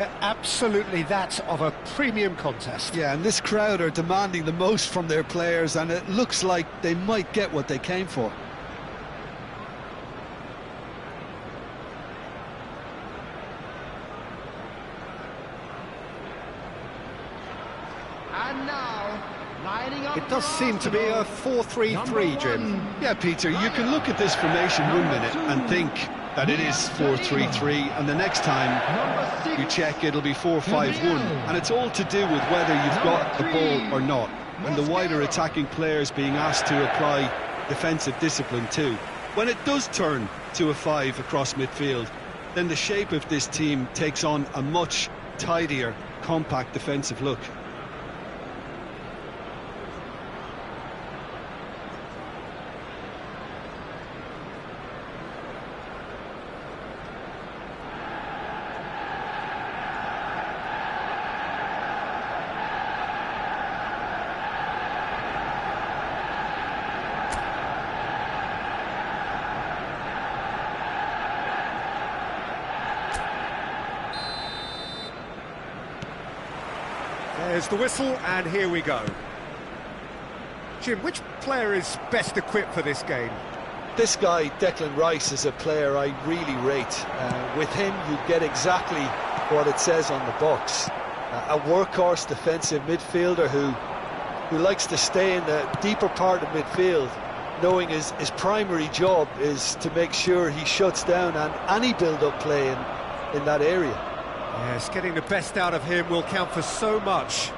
Absolutely, that of a premium contest. Yeah, and this crowd are demanding the most from their players, and it looks like they might get what they came for. And now, lining up. It does seem to be a 4-3-3, Jim. Yeah, Peter, you can look at this formation 1 minute and think that it is 4-3-3, and the next time you check it'll be 4-5-1, and it's all to do with whether you've got the ball or not, and the wider attacking players being asked to apply defensive discipline too. When it does turn to a 5 across midfield, then the shape of this team takes on a much tidier, compact defensive look. There's the whistle, and here we go. Jim, which player is best equipped for this game? This guy, Declan Rice, is a player I really rate. With him, you get exactly what it says on the box. A workhorse defensive midfielder who likes to stay in the deeper part of midfield, knowing his primary job is to make sure he shuts down any build-up play in that area. Yes, getting the best out of him will count for so much.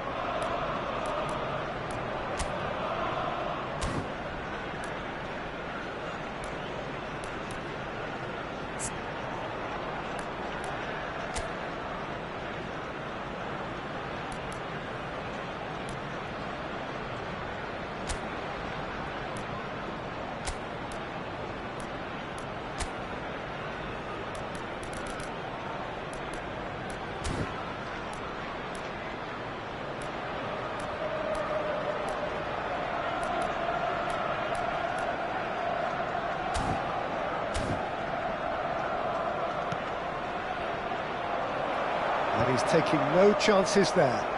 And he's taking no chances there.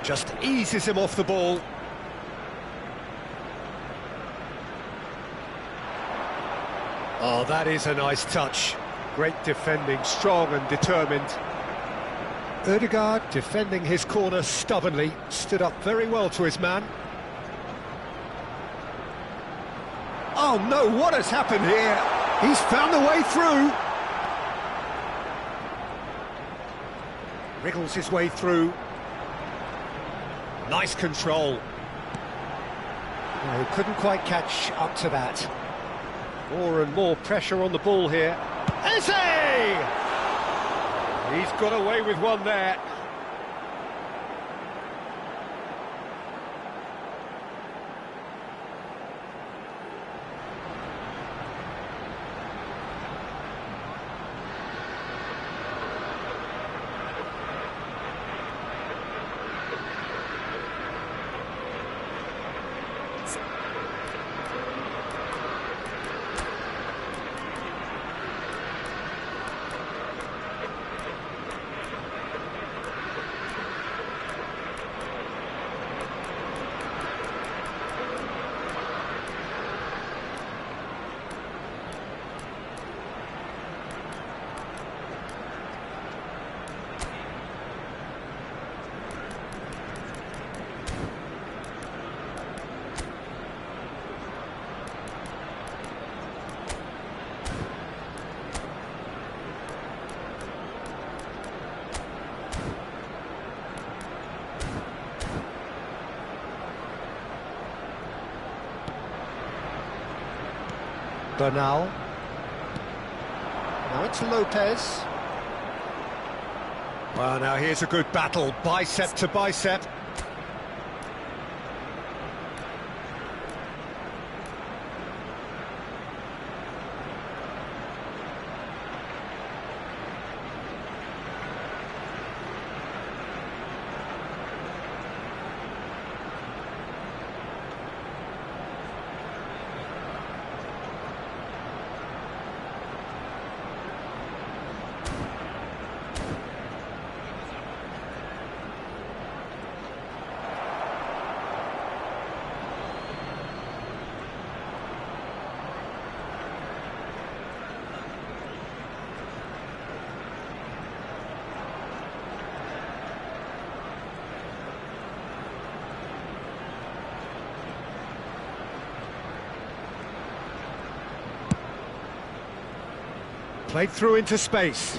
Just eases him off the ball. Oh, that is a nice touch. Great defending, strong and determined. Ødegaard defending his corner stubbornly, stood up very well to his man. Oh no, what has happened here? He's found a way through. Wriggles his way through. Nice control. No, couldn't quite catch up to that. More and more pressure on the ball here. Eze! He's got away with one there. Bernal. Now it's Lopez. Well, now here's a good battle, bicep to bicep. Played through into space.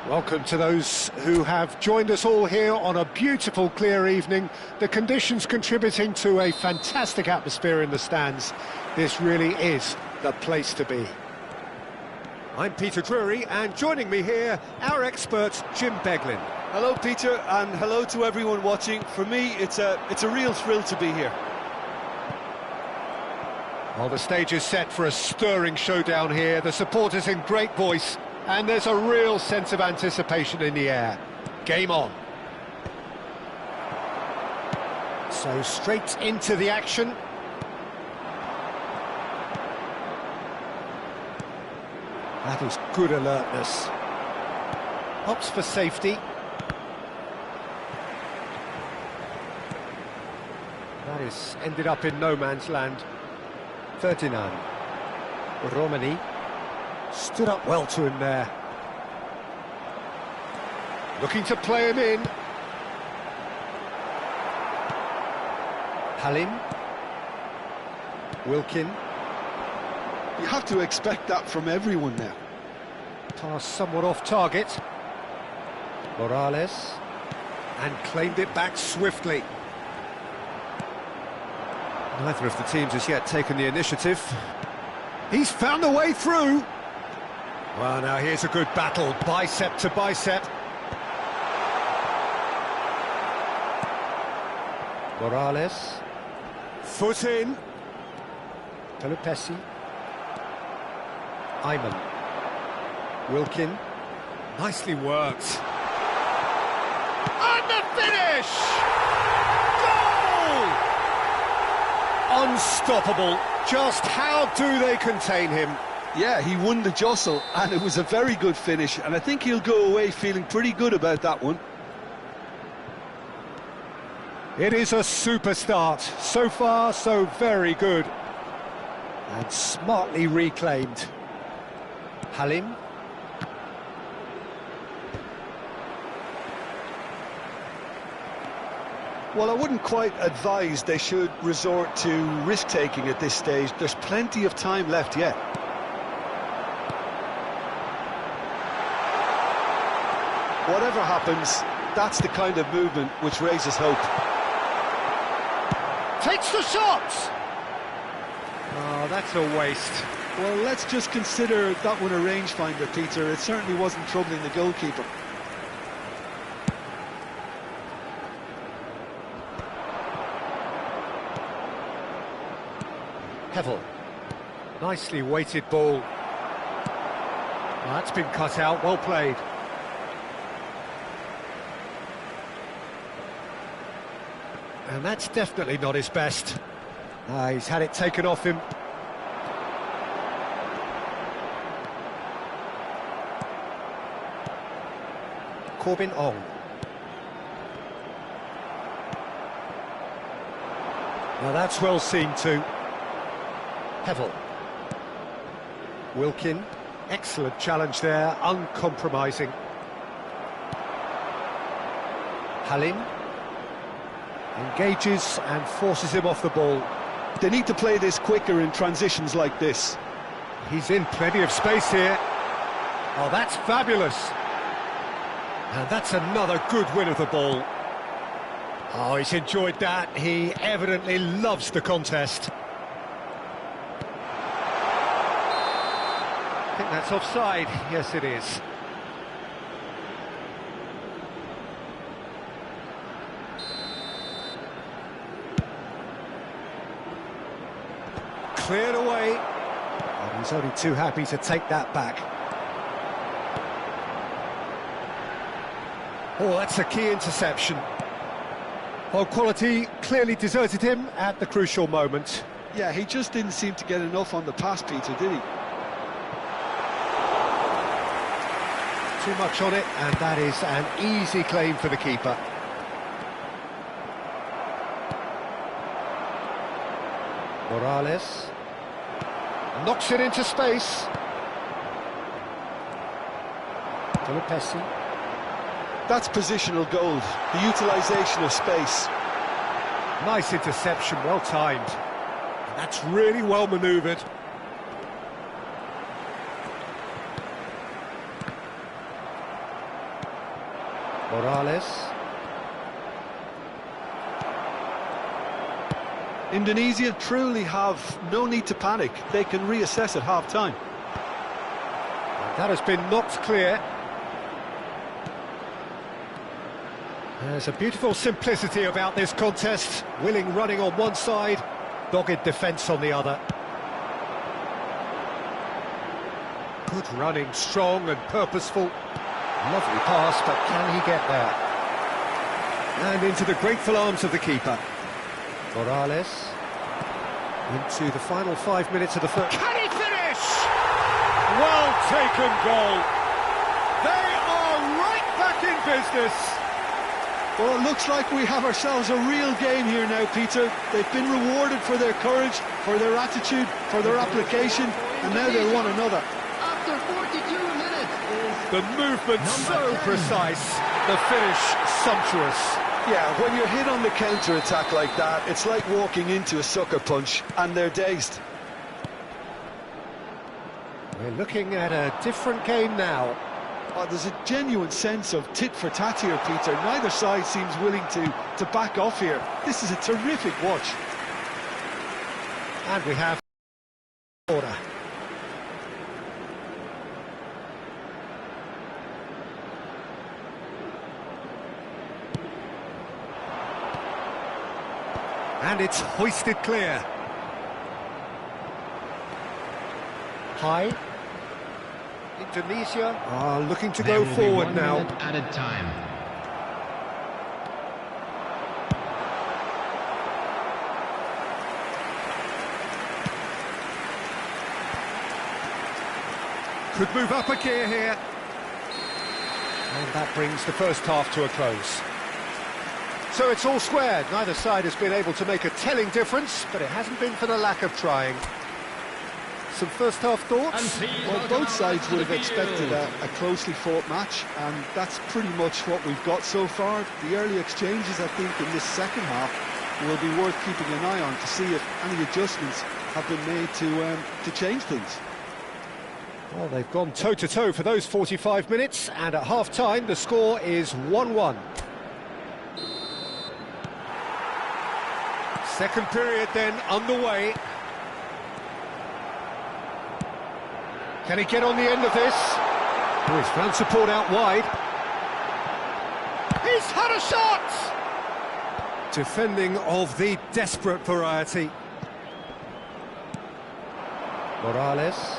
Welcome to those who have joined us all here on a beautiful, clear evening. The conditions contributing to a fantastic atmosphere in the stands. This really is the place to be. I'm Peter Drury, and joining me here, our expert, Jim Beglin. Hello, Peter, and hello to everyone watching. For me, it's a real thrill to be here. Well, the stage is set for a stirring showdown here. The supporters in great voice, and there's a real sense of anticipation in the air. Game on. So straight into the action. That is good alertness. Opts for safety. That is ended up in no man's land. Ferdinand. Romani stood up well to him there. Looking to play him in. Halim. Wilkin. You have to expect that from everyone now. Pass somewhat off target. Morales. And claimed it back swiftly. Neither of the teams has yet taken the initiative. He's found a way through. Well, now here's a good battle, bicep to bicep. Morales. Foot in. Pelupesi. Ayman. Wilkin. Nicely worked. And the finish! Goal! Unstoppable. Just how do they contain him? Yeah, he won the jostle, and it was a very good finish, and I think he'll go away feeling pretty good about that one. It is a super start. So far, so very good. And smartly reclaimed. Halim. Well, I wouldn't quite advise they should resort to risk-taking at this stage. There's plenty of time left yet. Whatever happens, that's the kind of movement which raises hope. Takes the shot! Oh, that's a waste. Well, let's just consider that one a rangefinder, Peter. It certainly wasn't troubling the goalkeeper. Hevel. Nicely weighted ball. Well, that's been cut out, well played. And that's definitely not his best. He's had it taken off him. Corbin Ong. Now that's well seen too. Hevel. Wilkin. Excellent challenge there, uncompromising. Halim. Engages and forces him off the ball. They need to play this quicker in transitions like this. He's in plenty of space here. Oh, that's fabulous. And that's another good win of the ball. Oh, he's enjoyed that. He evidently loves the contest. I think that's offside. Yes, it is. Cleared away. And he's only too happy to take that back. Oh, that's a key interception. Well, quality clearly deserted him at the crucial moment. Yeah, he just didn't seem to get enough on the pass, Peter, did he? Too much on it, and that is an easy claim for the keeper. Morales knocks it into space. Pelupesi. That's positional gold, the utilisation of space. Nice interception, well timed. And that's really well manoeuvred. Morales. Indonesia truly have no need to panic. They can reassess at half-time. That has been knocked clear. There's a beautiful simplicity about this contest. Willing running on one side, dogged defence on the other. Good running, strong and purposeful. Lovely pass, but can he get there? And into the grateful arms of the keeper. Morales. Into the final 5 minutes of the first. Can he finish? Well taken goal. They are right back in business. Well, it looks like we have ourselves a real game here now, Peter. They've been rewarded for their courage, for their attitude, for their application, and now they're one another. After 42 minutes. The movement so precise, the finish sumptuous. Yeah, when you're hit on the counter-attack like that, it's like walking into a sucker punch, and they're dazed. We're looking at a different game now. Oh, there's a genuine sense of tit-for-tat here, Peter. Neither side seems willing to back off here. This is a terrific watch. And we have order. And it's hoisted clear. High. Indonesia are looking to go forward now. Added time. Could move up a gear here. And that brings the first half to a close. So it's all squared. Neither side has been able to make a telling difference, but it hasn't been for the lack of trying. Some first half thoughts? Well, both sides would have expected a closely fought match, and that's pretty much what we've got so far. The early exchanges, I think, in this second half will be worth keeping an eye on to see if any adjustments have been made to change things. Well, they've gone toe-to-toe for those 45 minutes, and at half-time the score is 1-1. Second period then underway. Can he get on the end of this? Oh, he's found support out wide. He's had a shot! Defending of the desperate variety. Morales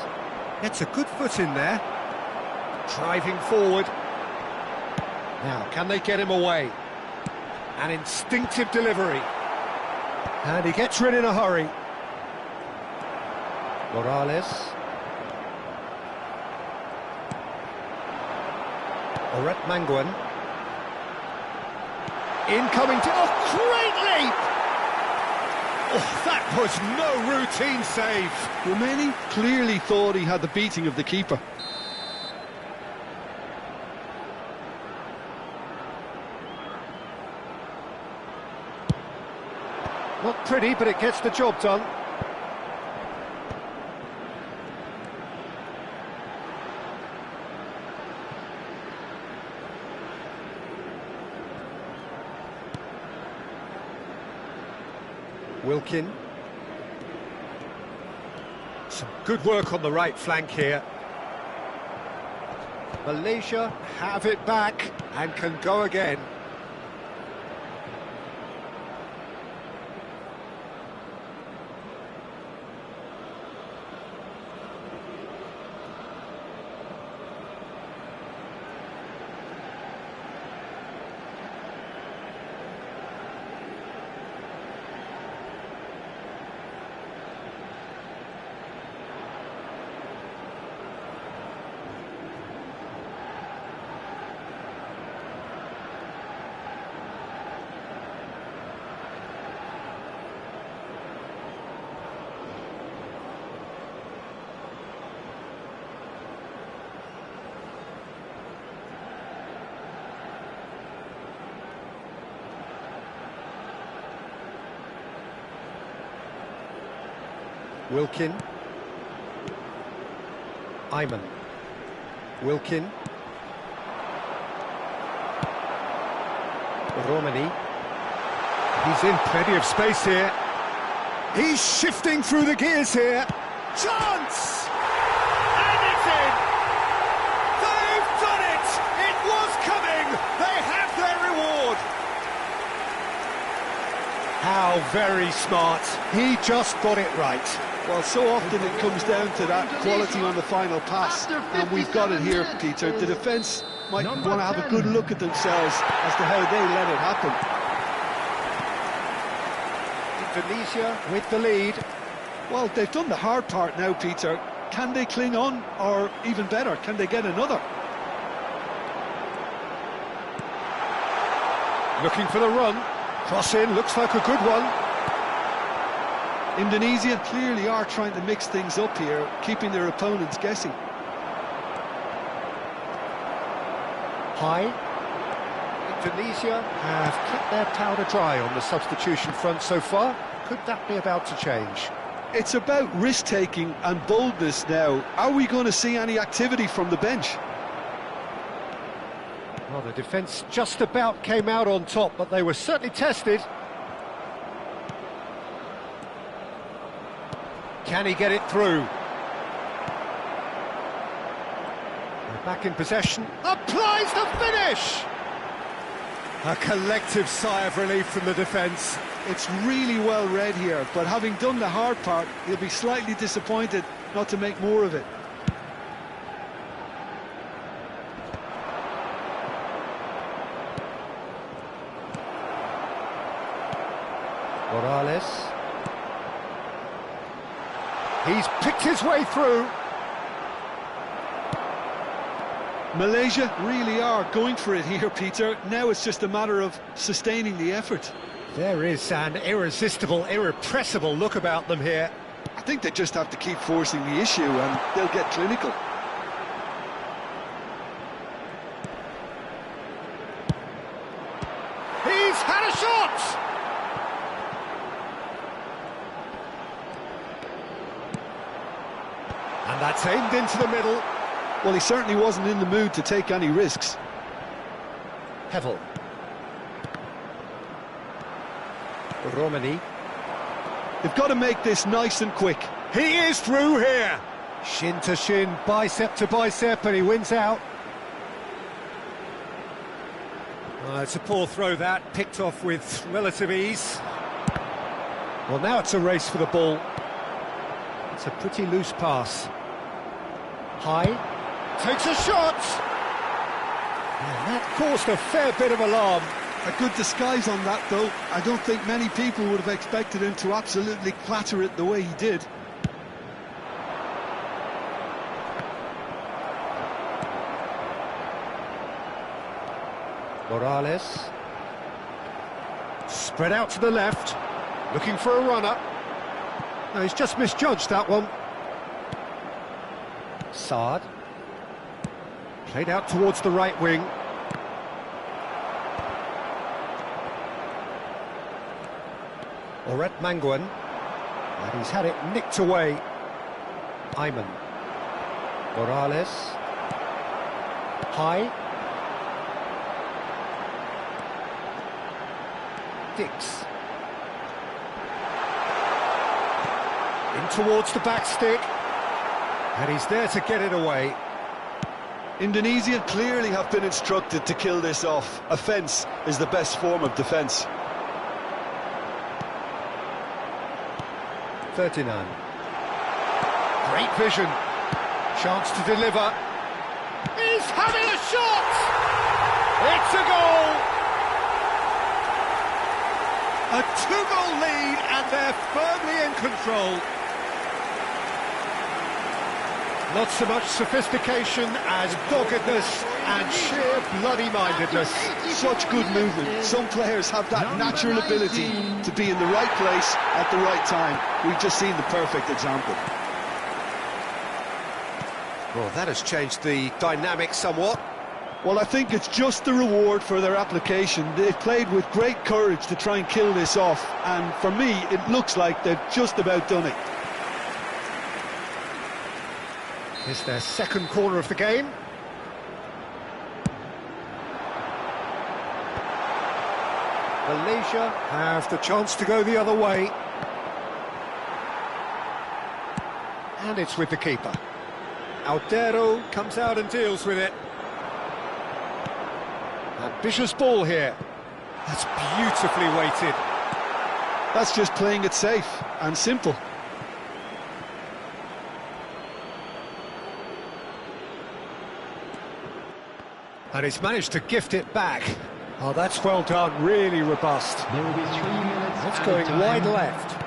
gets a good foot in there. Driving forward. Now, can they get him away? An instinctive delivery. And he gets rid in a hurry. Morales. Oret Manguan. Incoming to... Oh, great leap! Oh, that was no routine save. Romani clearly thought he had the beating of the keeper. Not pretty, but it gets the job done. Wilkin. Some good work on the right flank here. Malaysia have it back and can go again. Wilkin. Ayman. Wilkin. Romani. He's in plenty of space here. He's shifting through the gears here. Chance! And it's in! They've done it! It was coming! They have their reward! How very smart. He just got it right. Well, so often it comes down to that quality on the final pass, and we've got it here, Peter. The defence might want to have a good look at themselves as to how they let it happen. Indonesia with the lead. Well, they've done the hard part now, Peter. Can they cling on, or even better, can they get another? Looking for the run. Cross in, looks like a good one. Indonesia clearly are trying to mix things up here, keeping their opponents guessing. High. Indonesia have kept their powder dry on the substitution front so far. Could that be about to change? It's about risk-taking and boldness now. Are we going to see any activity from the bench? Well, the defence just about came out on top, but they were certainly tested. Can he get it through? They're back in possession. Applies the finish! A collective sigh of relief from the defence. It's really well read here, but having done the hard part, he'll be slightly disappointed not to make more of it. Morales. He's picked his way through. Malaysia really are going for it here, Peter. Now it's just a matter of sustaining the effort. There is an irresistible, irrepressible look about them here. I think they just have to keep forcing the issue and they'll get clinical. He's had a shot! And that's aimed into the middle. Well, he certainly wasn't in the mood to take any risks. Hevel. Romani. They've got to make this nice and quick. He is through here. Shin to shin, bicep to bicep, and he wins out. It's a poor throw that, picked off with relative ease. Well, now it's a race for the ball. It's a pretty loose pass. High. Takes a shot! And that caused a fair bit of alarm. A good disguise on that, though. I don't think many people would have expected him to absolutely clatter it the way he did. Morales. Spread out to the left. Looking for a runner. No, he's just misjudged that one. Saad. Played out towards the right wing. Oret Manguan. And he's had it nicked away. Ayman. Morales. High. Dix. In towards the back stick. And he's there to get it away. Indonesia clearly have been instructed to kill this off. Offence is the best form of defence. Ferdinand. Great vision. Chance to deliver. He's having a shot! It's a goal! A two-goal lead and they're firmly in control. Not so much sophistication as doggedness and sheer bloody-mindedness. Such good movement. Some players have that natural ability to be in the right place at the right time. We've just seen the perfect example. Well, that has changed the dynamic somewhat. Well, I think it's just the reward for their application. They've played with great courage to try and kill this off, and for me, it looks like they've just about done it. It's their second corner of the game. Malaysia have the chance to go the other way. And it's with the keeper. Aldero comes out and deals with it. Ambitious ball here. That's beautifully weighted. That's just playing it safe and simple. And he's managed to gift it back. Oh, that's well done, really robust. There will be 3 minutes. That's added going time. wide left.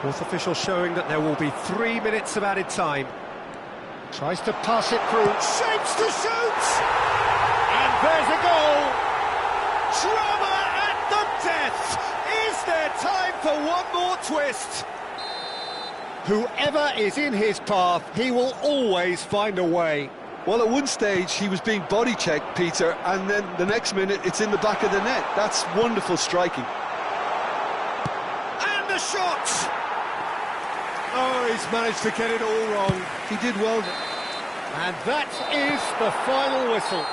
Fourth official showing that there will be 3 minutes of added time. Tries to pass it through, shapes to shoot! And there's a goal! Drama at the death! Is there time for one more twist? Whoever is in his path, he will always find a way. Well, at one stage he was being body checked, Peter, and then the next minute it's in the back of the net. That's wonderful striking. And the shot! Oh, he's managed to get it all wrong. He did well. And that is the final whistle.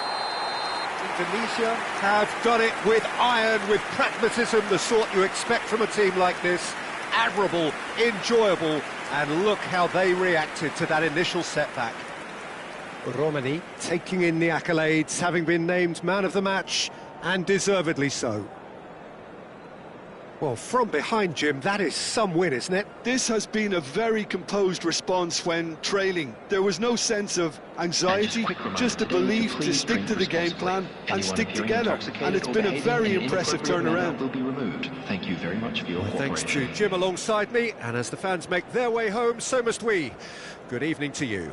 Indonesia have done it with iron, with pragmatism, the sort you expect from a team like this. Admirable, enjoyable, and look how they reacted to that initial setback. Romani taking in the accolades, having been named man of the match, and deservedly so. Well, from behind, Jim, that is some win, isn't it? This has been a very composed response when trailing. There was no sense of anxiety, just a belief to stick to the game plan and stick together. And it's been a very impressive turnaround. Will be removed. Thank you very much for your Thanks to cooperation. Jim alongside me, and as the fans make their way home, so must we. Good evening to you.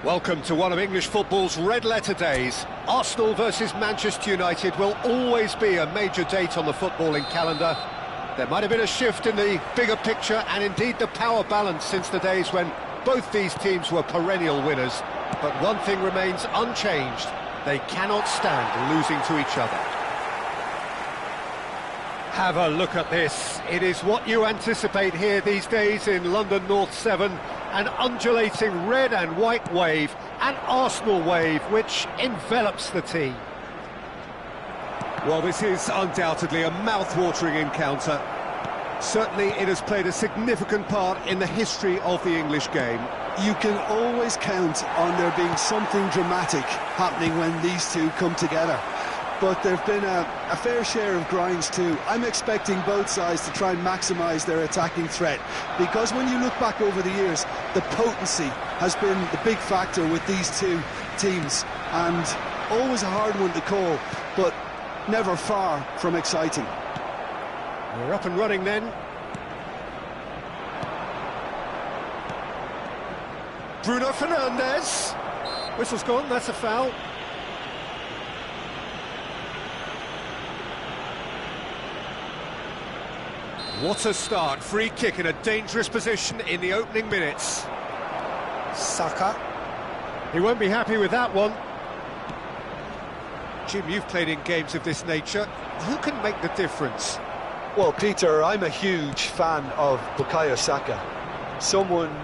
Welcome to one of English football's red-letter days. Arsenal versus Manchester United will always be a major date on the footballing calendar. There might have been a shift in the bigger picture and indeed the power balance since the days when both these teams were perennial winners. But one thing remains unchanged. They cannot stand losing to each other. Have a look at this. It is what you anticipate here these days in London North 7. An undulating red and white wave, an Arsenal wave which envelops the team. Well, this is undoubtedly a mouth-watering encounter. Certainly it has played a significant part in the history of the English game. You can always count on there being something dramatic happening when these two come together. But there have been a fair share of grinds too. I'm expecting both sides to try and maximise their attacking threat, because when you look back over the years, the potency has been the big factor with these two teams, and always a hard one to call, but never far from exciting. We're up and running then. Bruno Fernandes. Whistle's gone, that's a foul. What a start, free kick in a dangerous position in the opening minutes. Saka. He won't be happy with that one. Jim, you've played in games of this nature. Who can make the difference? Well, Peter, I'm a huge fan of Bukayo Saka. Someone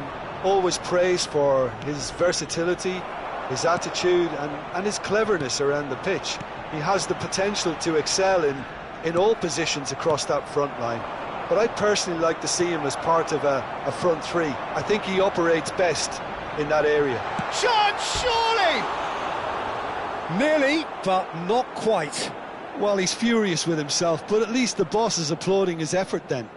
always praised for his versatility, his attitude and his cleverness around the pitch. He has the potential to excel in all positions across that front line. But I personally like to see him as part of a front three. I think he operates best in that area. Chance, surely! Nearly, but not quite. Well, he's furious with himself, but at least the boss is applauding his effort then.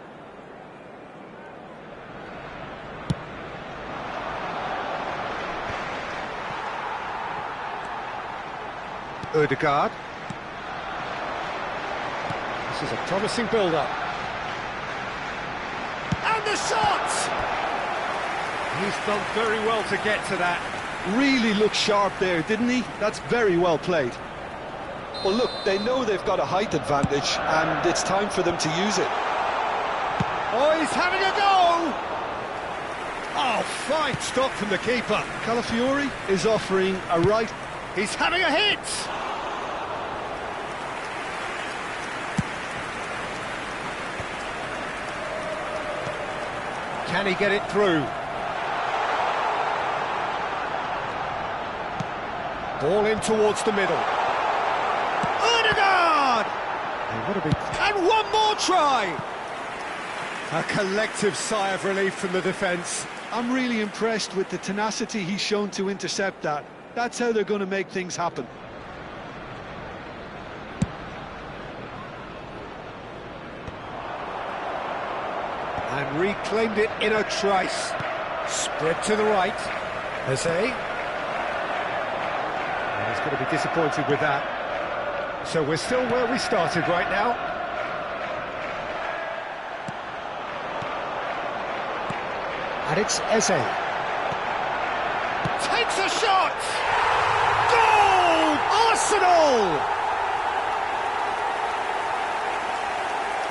Ødegaard. This is a promising build-up. And the shot! He's done very well to get to that. Really looked sharp there, didn't he? That's very well played. Well, look, they know they've got a height advantage, and it's time for them to use it. Oh, he's having a go! Oh, fine stop from the keeper. Calafiori is offering a right. He's having a hit! Can he get it through? Ball in towards the middle. Ødegaard! And one more try! A collective sigh of relief from the defence. I'm really impressed with the tenacity he's shown to intercept that. That's how they're going to make things happen. And reclaimed it in a trice. Spread to the right. Eze. He's going to be disappointed with that. So we're still where we started right now. And it's Eze. Takes a shot! Goal! Arsenal!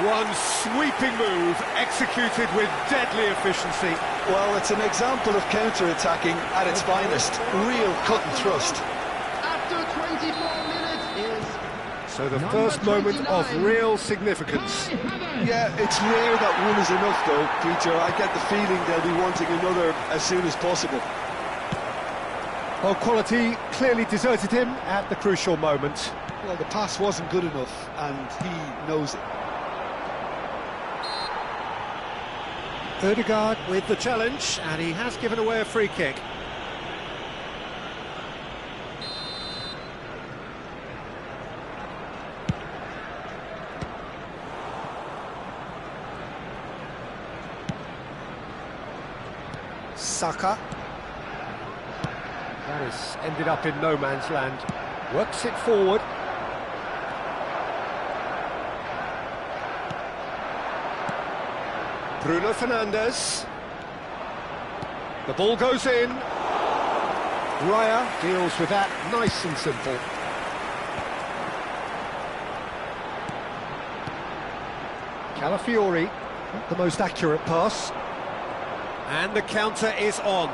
One sweeping move, executed with deadly efficiency. Well, it's an example of counter-attacking at its finest. Real cut and thrust. After 24 minutes is... So the first moment of real significance. Yeah, it's rare that one is enough though, Peter. I get the feeling they'll be wanting another as soon as possible. Well, quality clearly deserted him at the crucial moment. Well, the pass wasn't good enough, and he knows it. Ødegaard with the challenge, and he has given away a free kick. Saka. That has ended up in no man's land. Works it forward. Bruno Fernandes. The ball goes in. Raya deals with that nice and simple. Calafiori, not the most accurate pass. And the counter is on.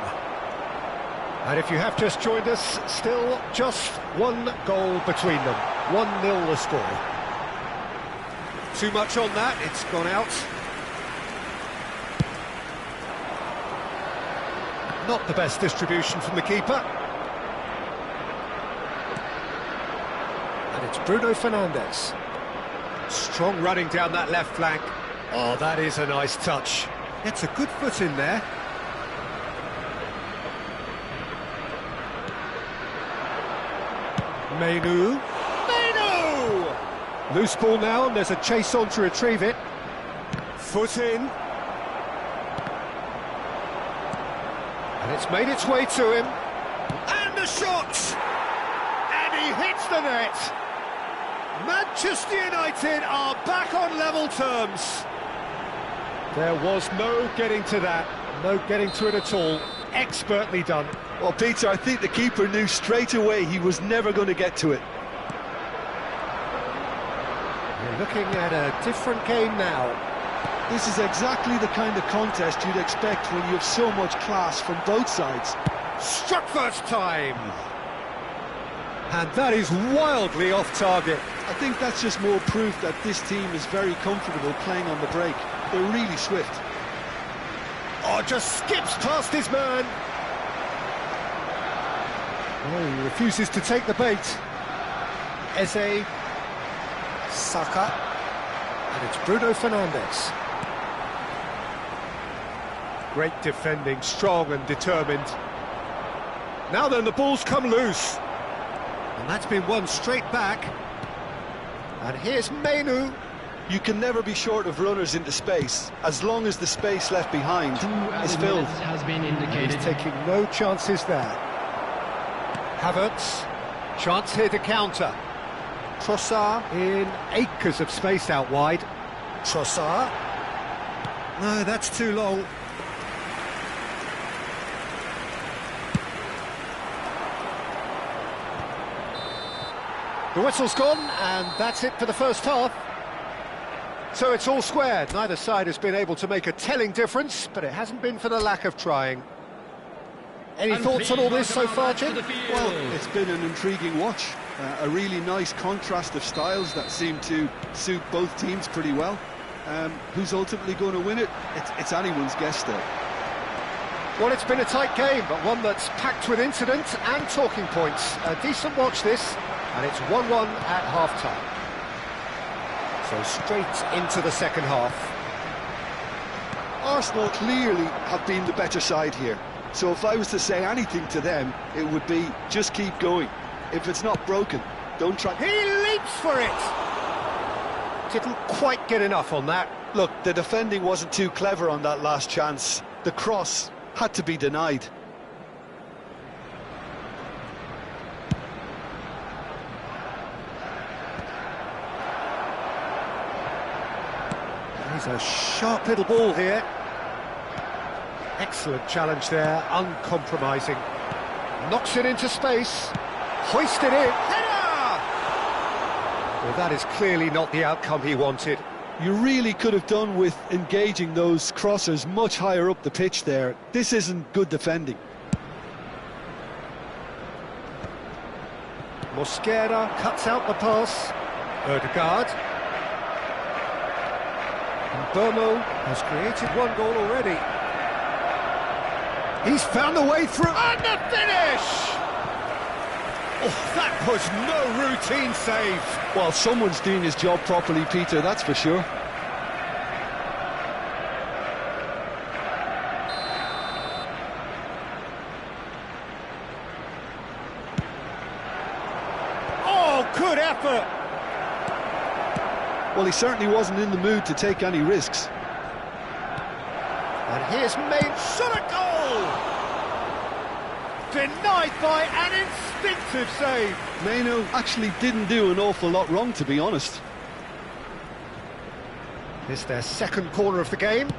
And if you have just joined us, still just one goal between them. 1-0 the score. Too much on that, it's gone out. Not the best distribution from the keeper. And it's Bruno Fernandes. Strong running down that left flank. Oh, that is a nice touch. Gets a good foot in there. Menu. Loose ball now, and there's a chase on to retrieve it. Foot in. And it's made its way to him. And the shot! And he hits the net. Manchester United are back on level terms. There was no getting to that, no getting to it at all. Expertly done. Well, Peter, I think the keeper knew straight away he was never going to get to it. You're looking at a different game now. This is exactly the kind of contest you'd expect when you have so much class from both sides. Struck first time. And that is wildly off target. I think that's just more proof that this team is very comfortable playing on the break. They're really swift. Oh, just skips past his man. Oh, he refuses to take the bait. Eze. Saka. And it's Bruno Fernandes. Great defending, strong and determined. Now then, the ball's come loose. And that's been won straight back. And here's Menu. You can never be short of runners into space, as long as the space left behind is filled. Has been indicated. He's taking no chances there. Havertz. Chance here to counter. Trossard in acres of space out wide. Trossard. No, that's too long. The whistle's gone, and that's it for the first half. So it's all squared. Neither side has been able to make a telling difference, but it hasn't been for the lack of trying. Any thoughts on all this so far, Jim? Well, it's been an intriguing watch. A really nice contrast of styles that seem to suit both teams pretty well. Who's ultimately going to win it? It's anyone's guess still. Well, it's been a tight game, but one that's packed with incident and talking points. A decent watch this, and it's 1-1 at half-time. So straight into the second half. Arsenal clearly have been the better side here. So if I was to say anything to them, it would be just keep going. If it's not broken, don't try. He leaps for it! Didn't quite get enough on that. Look, the defending wasn't too clever on that last chance. The cross had to be denied. He's a sharp little ball here. Excellent challenge there, uncompromising. Knocks it into space. Hoisted in. Header! Well, that is clearly not the outcome he wanted. You really could have done with engaging those crossers much higher up the pitch there. This isn't good defending. Mosquera cuts out the pass. Ødegaard. And Burmo has created one goal already. He's found a way through. And the finish! Oh, that was no routine save. Well, someone's doing his job properly, Peter, that's for sure. Oh, good effort. Well, he certainly wasn't in the mood to take any risks. And here's Main shot a goal! Denied by an instinctive save. Meno actually didn't do an awful lot wrong, to be honest. It's their second corner of the game.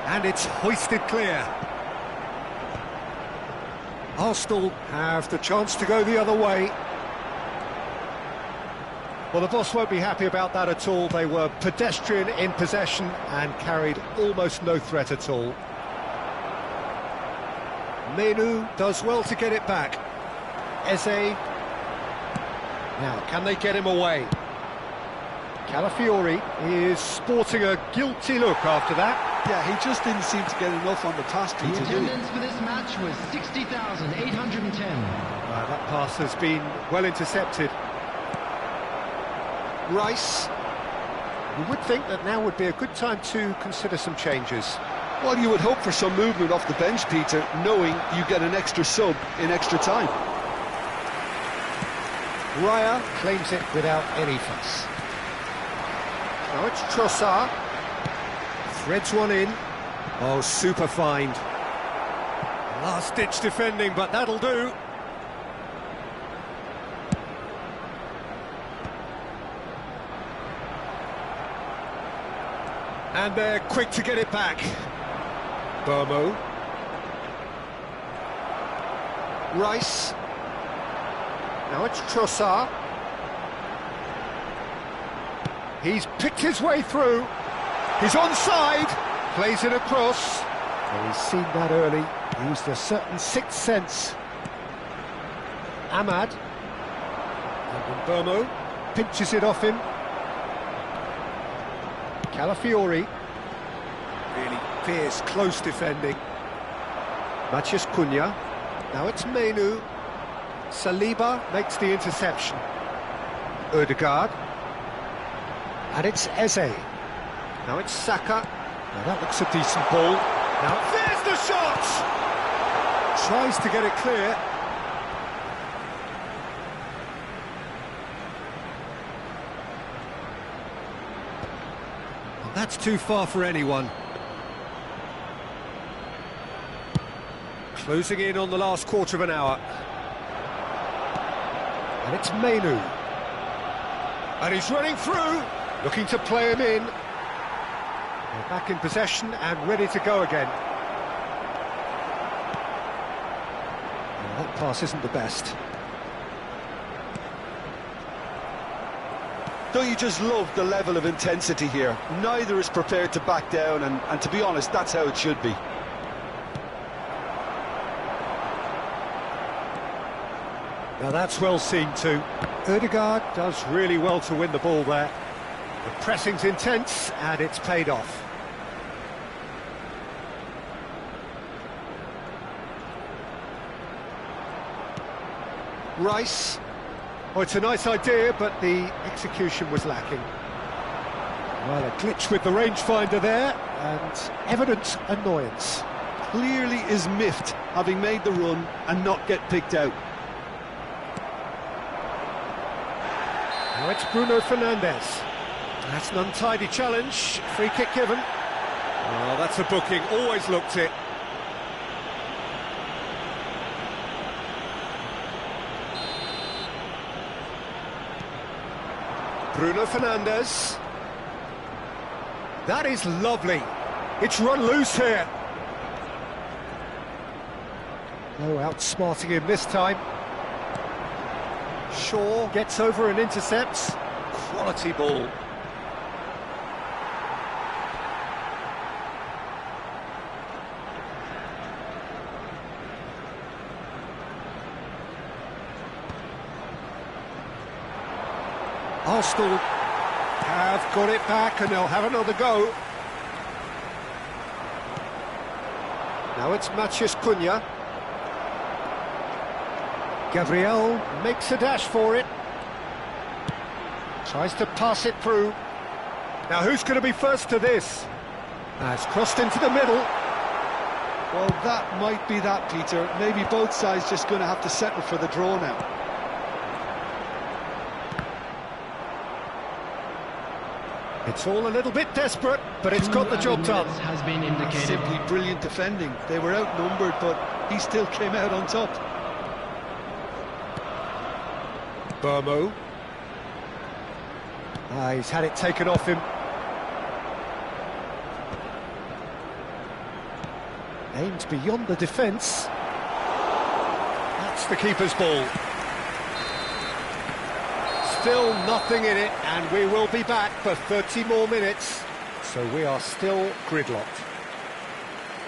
And it's hoisted clear. Arsenal have the chance to go the other way. Well, the boss won't be happy about that at all. They were pedestrian in possession and carried almost no threat at all. Menu does well to get it back. Eze. Now, can they get him away? Calafiori is sporting a guilty look after that. Yeah, he just didn't seem to get enough on the pass, The Peter. attendance for this match was 60,810. That pass has been well intercepted. Rice. You would think that now would be a good time to consider some changes. Well, you would hope for some movement off the bench, Peter, knowing you get an extra sub in extra time. Raya claims it without any fuss. Now it's Trossard. Threads one in. Oh, super find. Last-ditch defending, but that'll do. And they're quick to get it back. Burmo. Rice. Now it's Trossard. He's picked his way through. He's onside. Plays it across. Well, he's seen that early. Used a certain sixth sense. Ahmad. And Burmo pinches it off him. Calafiori. Really fierce, close defending. Matheus Cunha. Now it's Menu. Saliba makes the interception. Ødegaard. And it's Eze. Now it's Saka. Now that looks a decent ball. Now there's the shot! Tries to get it clear. Well, that's too far for anyone. Closing in on the last quarter of an hour. And it's Menu. And he's running through, looking to play him in. They're back in possession and ready to go again. Well, that pass isn't the best. Don't you just love the level of intensity here? Neither is prepared to back down, and to be honest, that's how it should be. Now that's well seen too. Ødegaard does really well to win the ball there. The pressing's intense and it's paid off. Rice. Oh, it's a nice idea, but the execution was lacking. Well, a glitch with the rangefinder there, and evident annoyance. Clearly is miffed, having made the run and not get picked out. Now it's Bruno Fernandes. That's an untidy challenge. Free kick given. Oh, that's a booking. Always looked it. Bruno Fernandes. That is lovely. It's run loose here. Oh, outsmarting him this time. Shaw gets over and intercepts. Quality ball. Arsenal have got it back and they'll have another go. Now it's Matheus Cunha. Gabriel makes a dash for it. Tries to pass it through. Now who's going to be first to this? It's crossed into the middle. Well, that might be that, Peter. Maybe both sides just going to have to settle for the draw now. It's all a little bit desperate, but it's got the job done. Has been indicated. Simply brilliant defending. They were outnumbered, but he still came out on top. Burmo. He's had it taken off him. Aimed beyond the defence. That's the keeper's ball. Still nothing in it, and we will be back for 30 more minutes. So we are still gridlocked.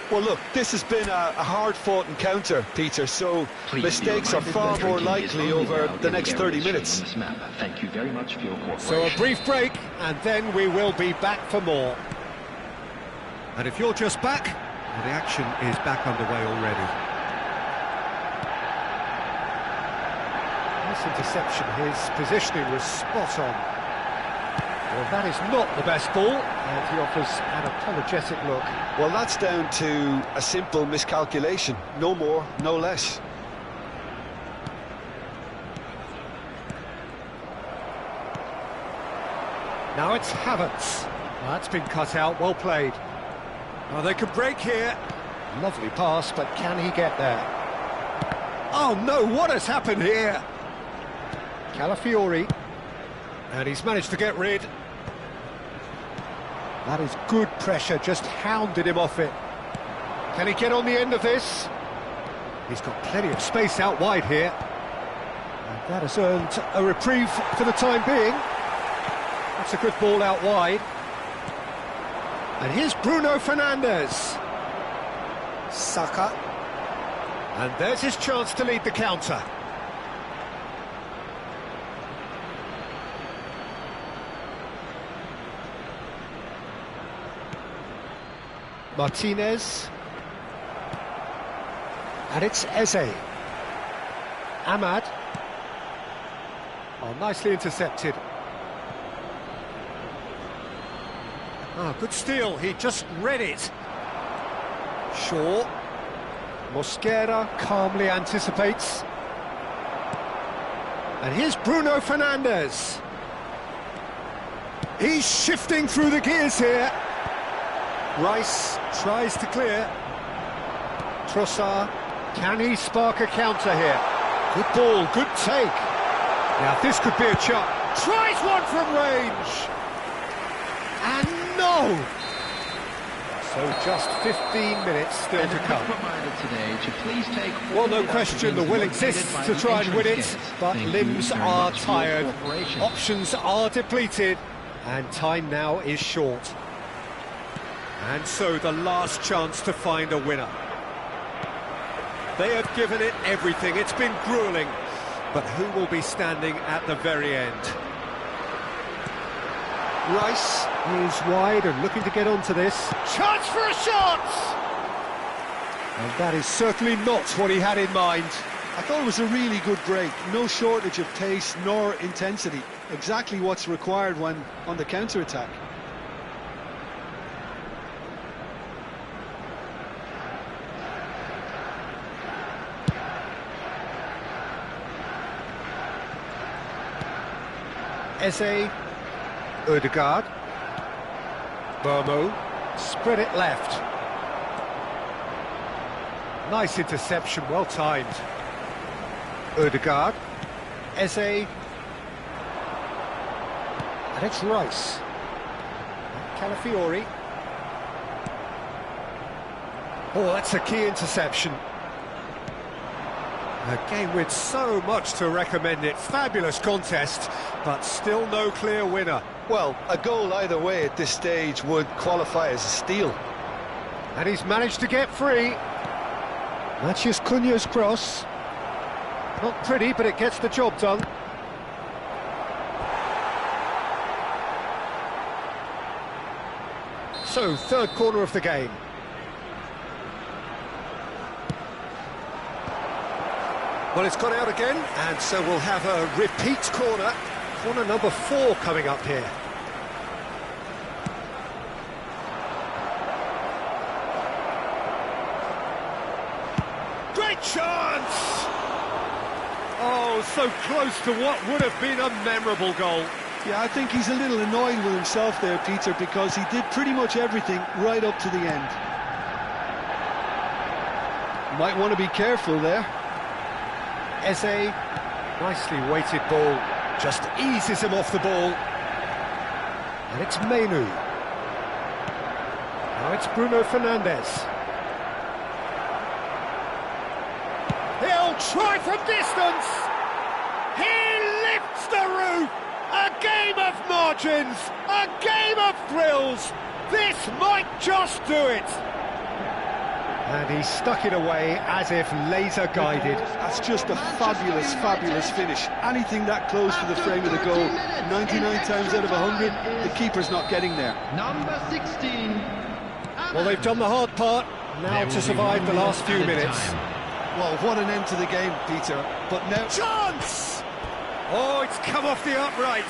Well, look, this has been a hard-fought encounter, Peter, so Please mistakes are far more likely over the next 30 minutes. On this map. Thank you very much for your cooperation. So a brief break, and then we will be back for more. And if you're just back, well, the action is back underway already. Nice interception, his positioning was spot on. Well, that is not the best ball, and he offers an apologetic look. Well, that's down to a simple miscalculation. No more, no less. Now it's Havertz. That's been cut out, well played. Well, they could break here. Lovely pass, but can he get there? Oh no, what has happened here? Calafiori. And he's managed to get rid. That is good pressure, just hounded him off it. Can he get on the end of this? He's got plenty of space out wide here. And that has earned a reprieve for the time being. That's a good ball out wide. And here's Bruno Fernandes. Saka. And there's his chance to lead the counter. Martinez. And it's Eze. Ahmad. Oh, nicely intercepted. Oh, good steal, he just read it. Shaw. Mosquera calmly anticipates. And here's Bruno Fernandes. He's shifting through the gears here. Rice tries to clear. Trossard, can he spark a counter here? Good ball, good take. Now this could be a chop. Tries one from range. And no! So just 15 minutes still to come. Well, no question, the will exists to try and win it, but limbs are tired, options are depleted, and time now is short. And so the last chance to find a winner. They have given it everything, it's been gruelling, but who will be standing at the very end? Rice is wide and looking to get onto this. Chance for a shot! And that is certainly not what he had in mind. I thought it was a really good break. No shortage of pace nor intensity. Exactly what's required when on the counter-attack. Eze, Ødegaard, Burmo, spread it left. Nice interception, well timed. Ødegaard, Eze, and it's Rice. Calafiori. Oh, that's a key interception. A game with so much to recommend it. Fabulous contest, but still no clear winner. Well, a goal either way at this stage would qualify as a steal. And he's managed to get free. Matches Cunha's cross. Not pretty, but it gets the job done. So, third corner of the game. Well, it's gone out again, and so we'll have a repeat corner. Corner number 4 coming up here. Great chance! Oh, so close to what would have been a memorable goal. Yeah, I think he's a little annoyed with himself there, Peter, because he did pretty much everything right up to the end. Might want to be careful there. Eze, nicely weighted ball, just eases him off the ball. And it's Menu. Now it's Bruno Fernandes. He'll He'll try from distance. He lifts the roof. A game of margins, a game of thrills. This might just do it. And he stuck it away as if laser guided. That's just a fabulous, fabulous finish. Anything that close to the frame of the goal, 99 times out of 100, the keeper's not getting there. Number 16. Well, they've done the hard part, now to survive the last few minutes. Well, what an end to the game, Peter. But now... Chance! Oh, it's come off the upright.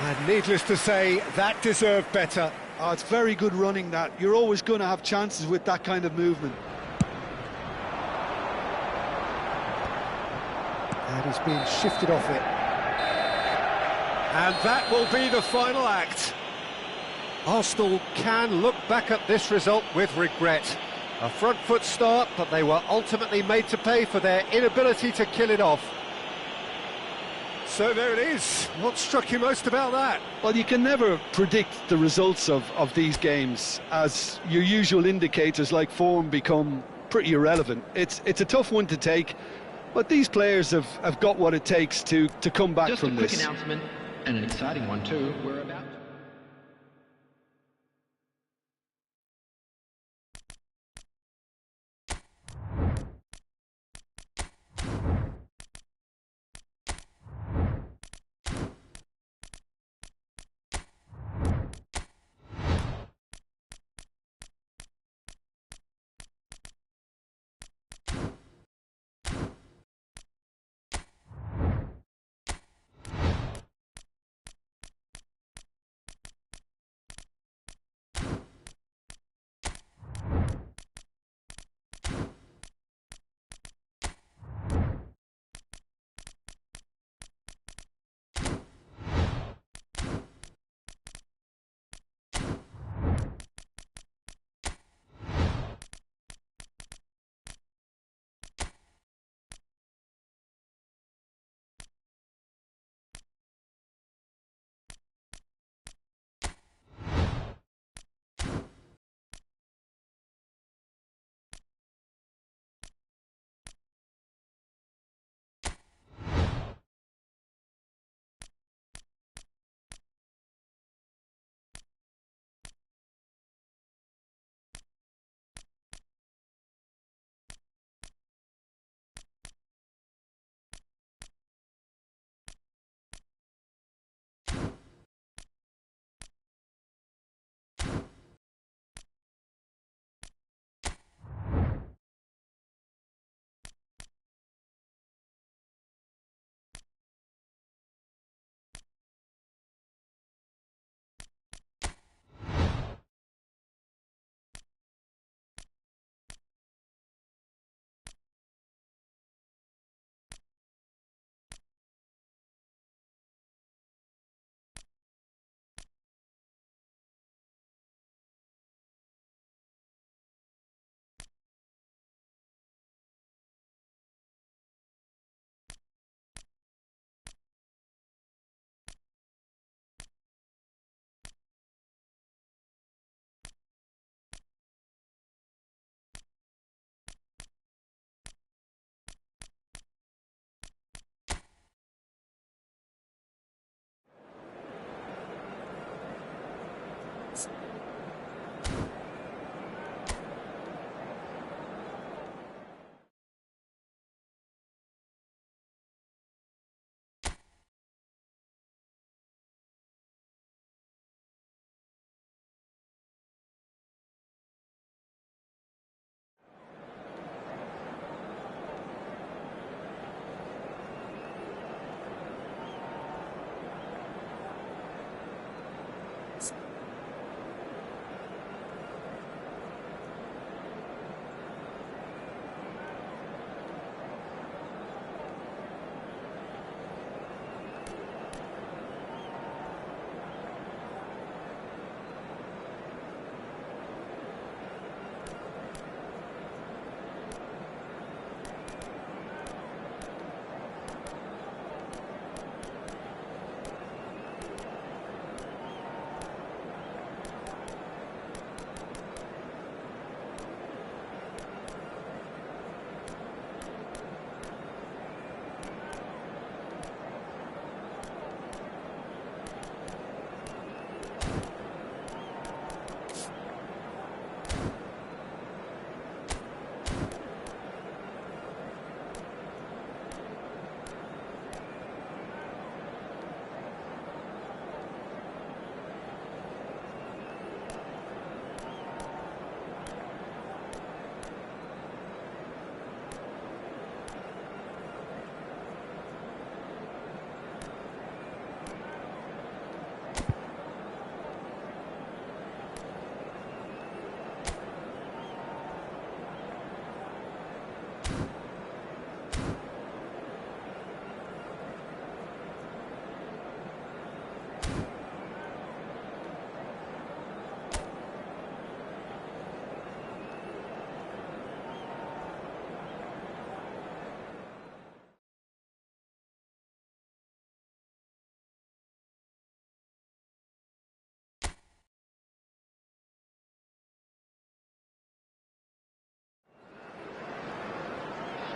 And needless to say, that deserved better. Oh, it's very good running, that. You're always going to have chances with that kind of movement. And he's being shifted off it. And that will be the final act. Arsenal can look back at this result with regret. A front foot start, but they were ultimately made to pay for their inability to kill it off. So there it is. What struck you most about that? Well, you can never predict the results of these games, as your usual indicators like form become pretty irrelevant. It's a tough one to take, but these players have got what it takes to come back from this. Just a quick announcement, and an exciting one too. We're about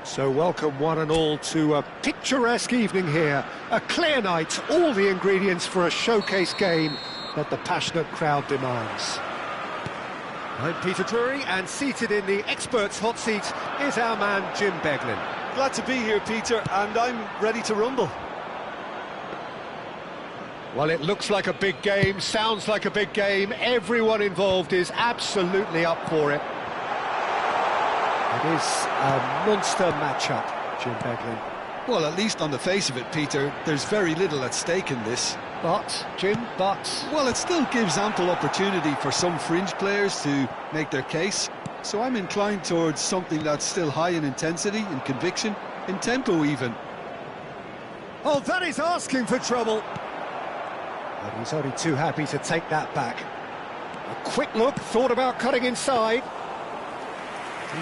So welcome one and all to a picturesque evening here. A clear night, all the ingredients for a showcase game that the passionate crowd demands. I'm Peter Drury, and seated in the experts' hot seat is our man Jim Beglin. Glad to be here, Peter, and I'm ready to rumble. Well, it looks like a big game, sounds like a big game. Everyone involved is absolutely up for it. It is a monster matchup, Jim Beglin. Well, at least on the face of it, Peter, there's very little at stake in this. But, Jim, Well, it still gives ample opportunity for some fringe players to make their case. So I'm inclined towards something that's still high in intensity, in conviction, in tempo even. Oh, that is asking for trouble. But he's only too happy to take that back. A quick look, thought about cutting inside.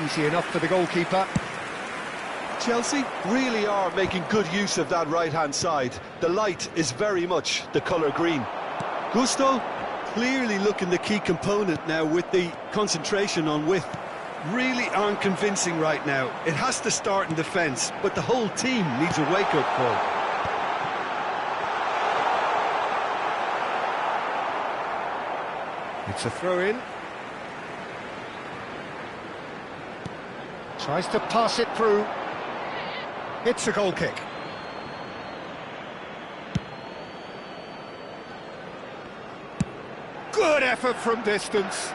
Easy enough for the goalkeeper. Chelsea really are making good use of that right-hand side. The light is very much the colour green. Gusto, clearly looking the key component now with the concentration on width. Really aren't convincing right now. It has to start in defence, but the whole team needs a wake-up call. It's a throw-in. Tries to pass it through. It's a goal kick. Good effort from distance.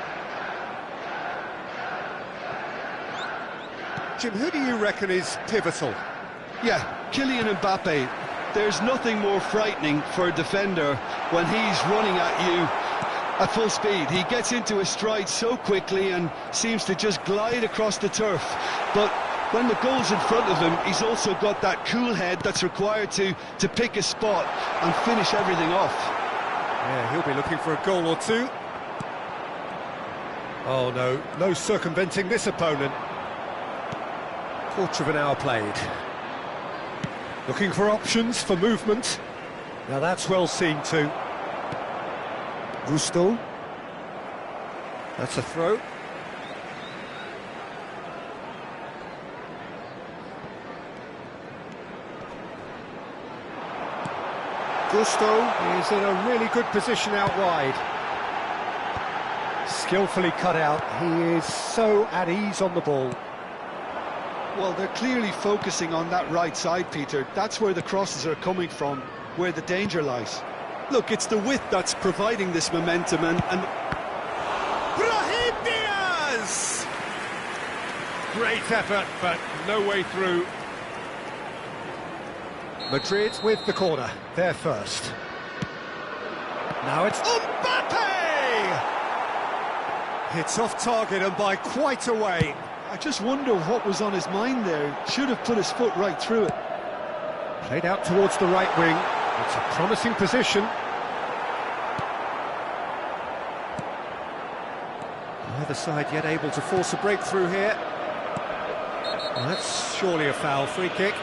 Jim, who do you reckon is pivotal? Yeah, Kylian Mbappe. There's nothing more frightening for a defender when he's running at you at full speed. He gets into his stride so quickly and seems to just glide across the turf. But when the goal's in front of him, he's also got that cool head that's required to pick a spot and finish everything off. Yeah, he'll be looking for a goal or two. Oh no, no circumventing this opponent. Quarter of an hour played. Looking for options for movement. Now that's well seen too. Gusto. That's a throw. Gusto is in a really good position out wide. Skillfully cut out. He is so at ease on the ball. Well, they're clearly focusing on that right side, Peter. That's where the crosses are coming from, where the danger lies. Look, it's the width that's providing this momentum and... Brahim Diaz! Great effort, but no way through. Madrid with the corner, they're first. Now it's Mbappe! It's off target and by quite a way. I just wonder what was on his mind there. Should have put his foot right through it. Played out towards the right wing. It's a promising position. Neither side yet able to force a breakthrough here. Well, that's surely a foul. Free kick.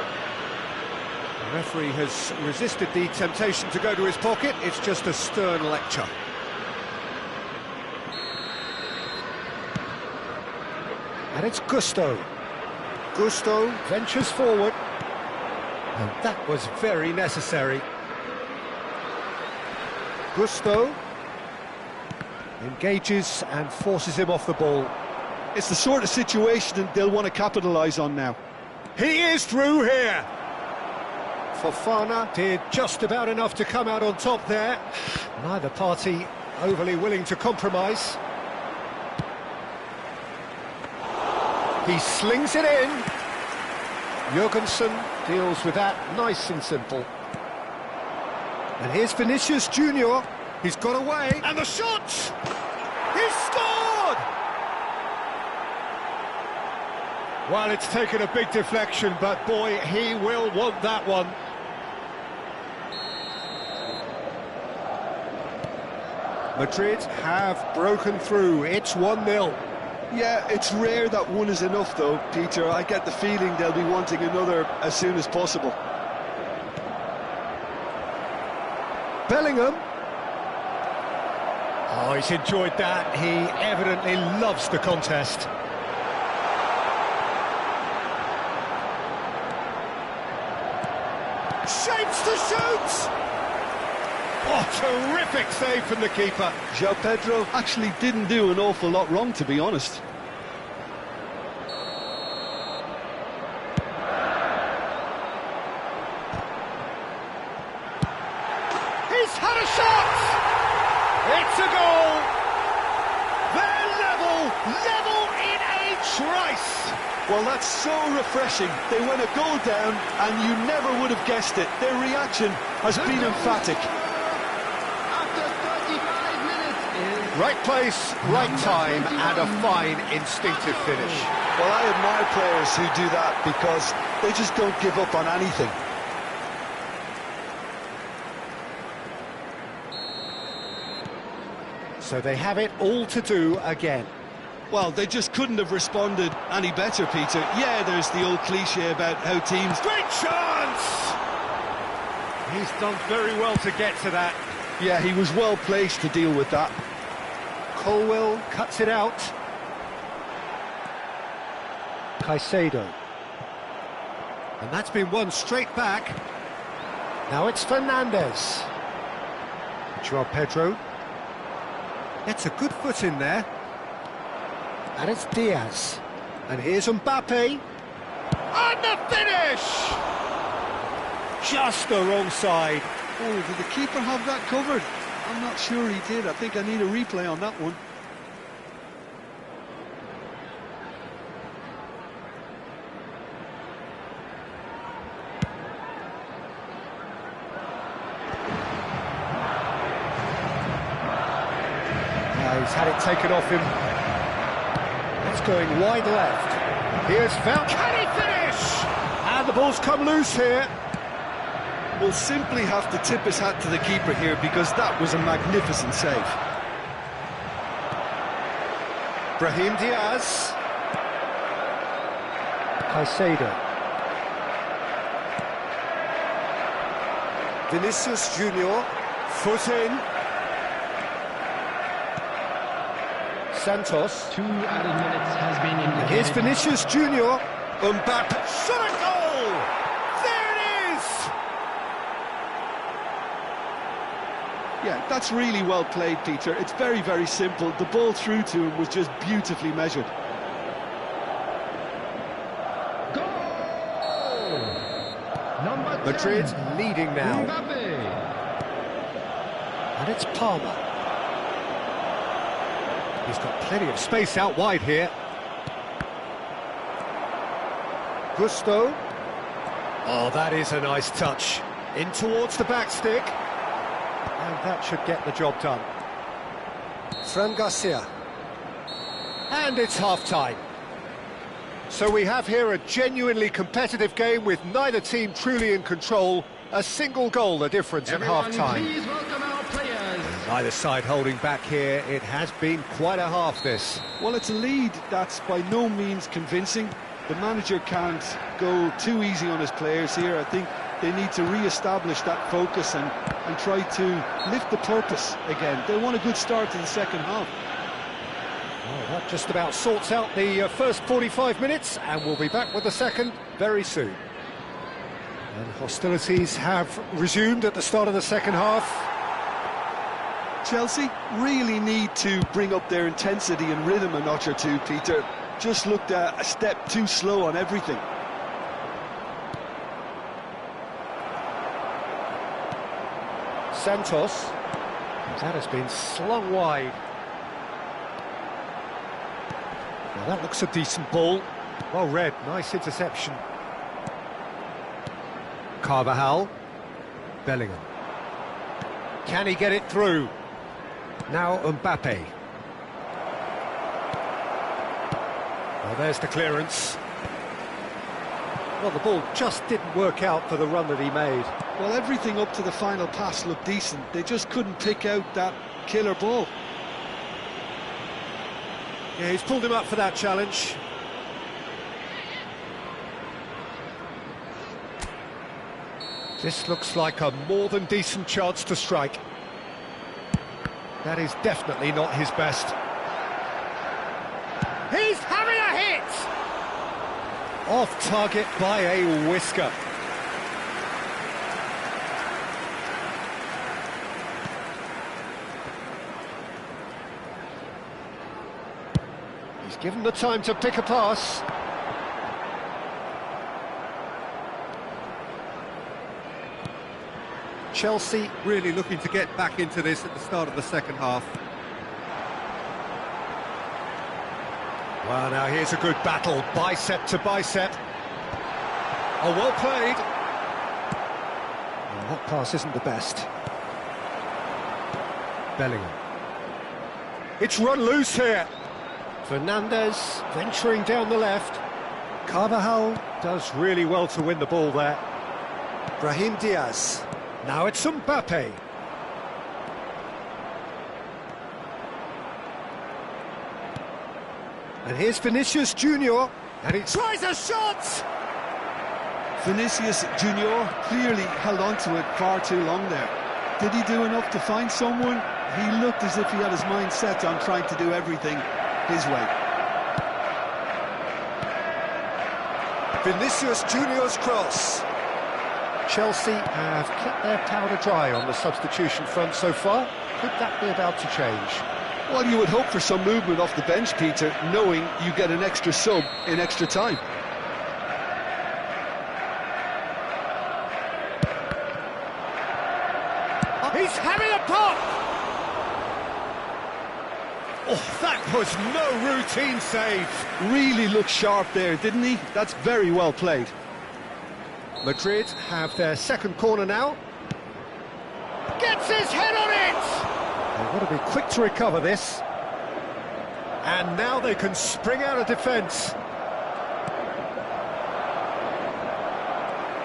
The referee has resisted the temptation to go to his pocket. It's just a stern lecture. And it's Gusto. Gusto ventures forward. And that was very necessary. Gusto engages and forces him off the ball. It's the sort of situation they'll want to capitalise on now. He is through here. Fofana did just about enough to come out on top there. Neither party overly willing to compromise. He slings it in. Jurgensen deals with that nice and simple. And here's Vinicius Junior. He's got away, and the shot! He's scored! Well, it's taken a big deflection, but boy, he will want that one. Madrid have broken through. It's 1-0. Yeah, it's rare that one is enough though, Peter. I get the feeling they'll be wanting another as soon as possible. Bellingham. Oh, he's enjoyed that. He evidently loves the contest. Oh, terrific save from the keeper. João Pedro actually didn't do an awful lot wrong, to be honest. He's had a shot! It's a goal! They're level in a trice! Well, that's so refreshing. They went a goal down, and you never would have guessed it. Their reaction has been emphatic. After 35 minutes is... Right place, right time, and a fine instinctive finish. Well, I admire players who do that because they just don't give up on anything. So they have it all to do again. Well, they just couldn't have responded any better, Peter. Yeah, there's the old cliche about how teams... Great chance! He's done very well to get to that. Yeah, he was well placed to deal with that. Colwell cuts it out. Caicedo. And that's been won straight back. Now it's Fernandes. João Pedro. Gets a good foot in there. And it's Diaz. And here's Mbappe. And the finish! Just the wrong side. Oh, did the keeper have that covered? I'm not sure he did. I think I need a replay on that one. He's had it taken off him. That's going wide left. Here's Val. Can he finish? And the ball's come loose here. We'll simply have to tip his hat to the keeper here because that was a magnificent save. Brahim Diaz. Caicedo. Vinicius Junior. Foot in. Santos. 2 added minutes has been indicated. Here's Vinicius Junior. Mbappe. Shot a goal! There it is! Yeah, that's really well played, Peter. It's very, very simple. The ball through to him was just beautifully measured. Goal! Number 10. Madrid leading now. Mbappe. And it's Palmer. He's got plenty of space out wide here. Gusto. Oh, that is a nice touch. In towards the back stick. And that should get the job done. Fran Garcia. And it's half-time. So we have here a genuinely competitive game with neither team truly in control. A single goal the difference at half-time. Please welcome our players. Neither side holding back here. It has been quite a half, this. Well, it's a lead that's by no means convincing. The manager can't go too easy on his players here. I think they need to re-establish that focus and try to lift the purpose again. They want a good start to the second half. Well, that just about sorts out the first 45 minutes, and we'll be back with the second very soon. And hostilities have resumed at the start of the second half. Chelsea really need to bring up their intensity and rhythm a notch or two, Peter. Just looked a step too slow on everything. Santos. That has been slung wide. Well, that looks a decent ball. Well read, nice interception. Carvajal. Bellingham. Can he get it through? Now Mbappe. Well, there's the clearance. Well, the ball just didn't work out for the run that he made. Well, everything up to the final pass looked decent. They just couldn't pick out that killer ball. Yeah, he's pulled him up for that challenge. This looks like a more than decent chance to strike. That is definitely not his best. He's having a hit! Off target by a whisker. He's given the time to pick a pass. Chelsea Really looking to get back into this at the start of the second half. Well, now here's a good battle, bicep to bicep. Oh, well played. Well, that pass isn't the best. Bellingham. It's run loose here. Fernandez venturing down the left. Carvajal does really well to win the ball there. Brahim Diaz. Now it's Mbappe. And here's Vinicius Junior, and he tries a shot! Vinicius Junior clearly held on to it far too long there. Did he do enough to find someone? He looked as if he had his mind set on trying to do everything his way. Vinicius Junior's cross. Chelsea have kept their powder dry on the substitution front so far. Could that be about to change? Well, you would hope for some movement off the bench, Peter, knowing you get an extra sub in extra time. He's having a pop! Oh, that was no routine save. Really looked sharp there, didn't he? That's very well played. Madrid have their second corner now. Gets his head on it! They've got to be quick to recover this. And now they can spring out of defence.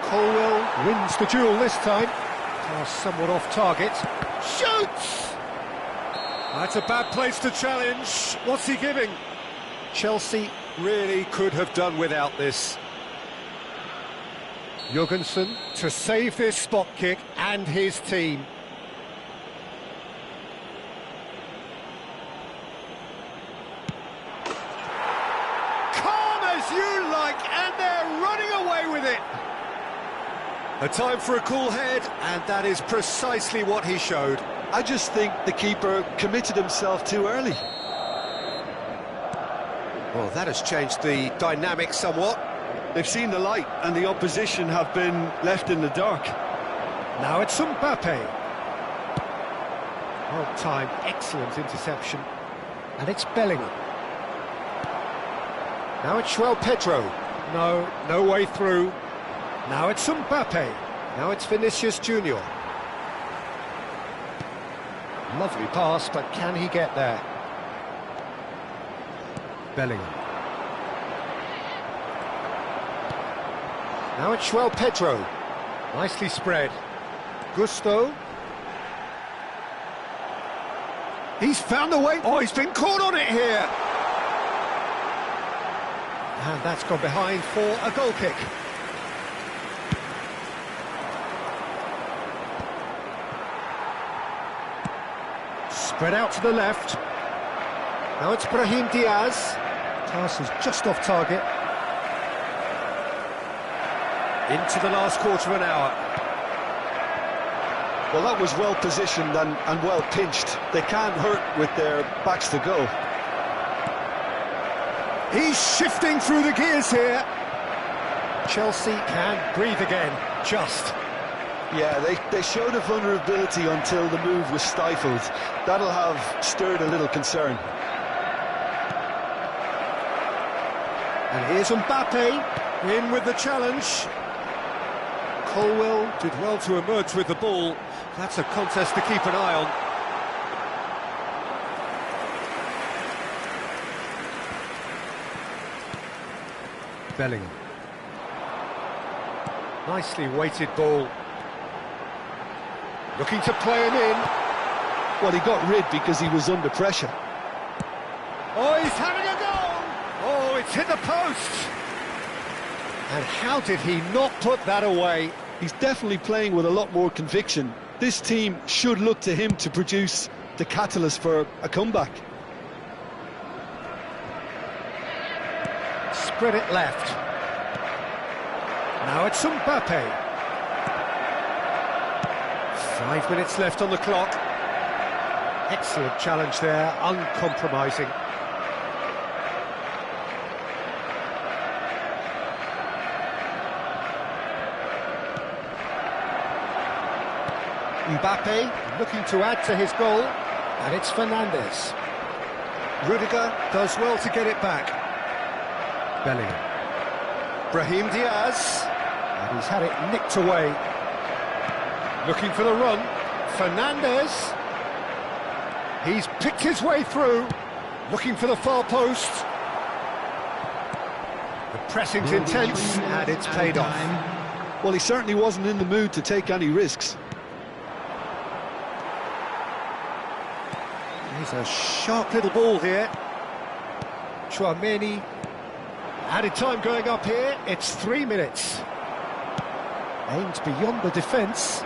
Colwell wins the duel this time. Pass somewhat off target. Shoots! That's a bad place to challenge. What's he giving? Chelsea really could have done without this. Jorgensen to save this spot kick and his team. Calm as you like, and they're running away with it. A time for a cool head, and that is precisely what he showed. I just think the keeper committed himself too early. Well, that has changed the dynamic somewhat. They've seen the light, and the opposition have been left in the dark. Now it's Mbappe. Well timed, excellent interception. And it's Bellingham. Now it's João Pedro. No way through. Now it's Mbappe. Now it's Vinicius Junior. Lovely pass, but can he get there? Bellingham. Now it's João Pedro. Nicely spread. Gusto. He's found a way. Oh, he's been caught on it here. And that's gone behind for a goal kick. Spread out to the left. Now it's Brahim Diaz. Pass is just off target. Into the last quarter of an hour. Well, that was well positioned and well pinched. They can't hurt with their backs to goal. He's shifting through the gears here. Chelsea can breathe again, just. Yeah, they showed a vulnerability until the move was stifled. That'll have stirred a little concern. And here's Mbappe, in with the challenge. Colwell did well to emerge with the ball. That's a contest to keep an eye on. Bellingham. Nicely weighted ball. Looking to play him in. Well, he got rid because he was under pressure. Oh, he's having a goal! Oh, it's hit the post! And how did he not put that away? He's definitely playing with a lot more conviction. This team should look to him to produce the catalyst for a comeback. Spread it left. Now it's Mbappe. 5 minutes left on the clock. Excellent challenge there, uncompromising. Mbappe looking to add to his goal, and it's Fernandes. Rudiger does well to get it back. Bellingham. Brahim Diaz, and he's had it nicked away. Looking for the run, Fernandes. He's picked his way through, looking for the far post. The pressing's intense, and it's paid off. Well, he certainly wasn't in the mood to take any risks. Here's a sharp little ball here. Tchouaméni. Added time going up here, it's 3 minutes. Aimed beyond the defence.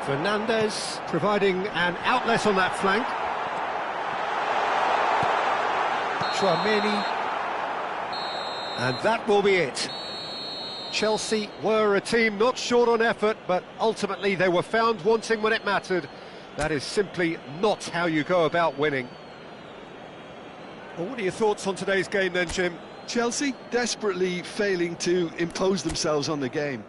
Fernandes providing an outlet on that flank. Tchouaméni. And that will be it. Chelsea were a team not short on effort, but ultimately they were found wanting when it mattered. That is simply not how you go about winning. Well, what are your thoughts on today's game then, Jim? Chelsea desperately failing to impose themselves on the game.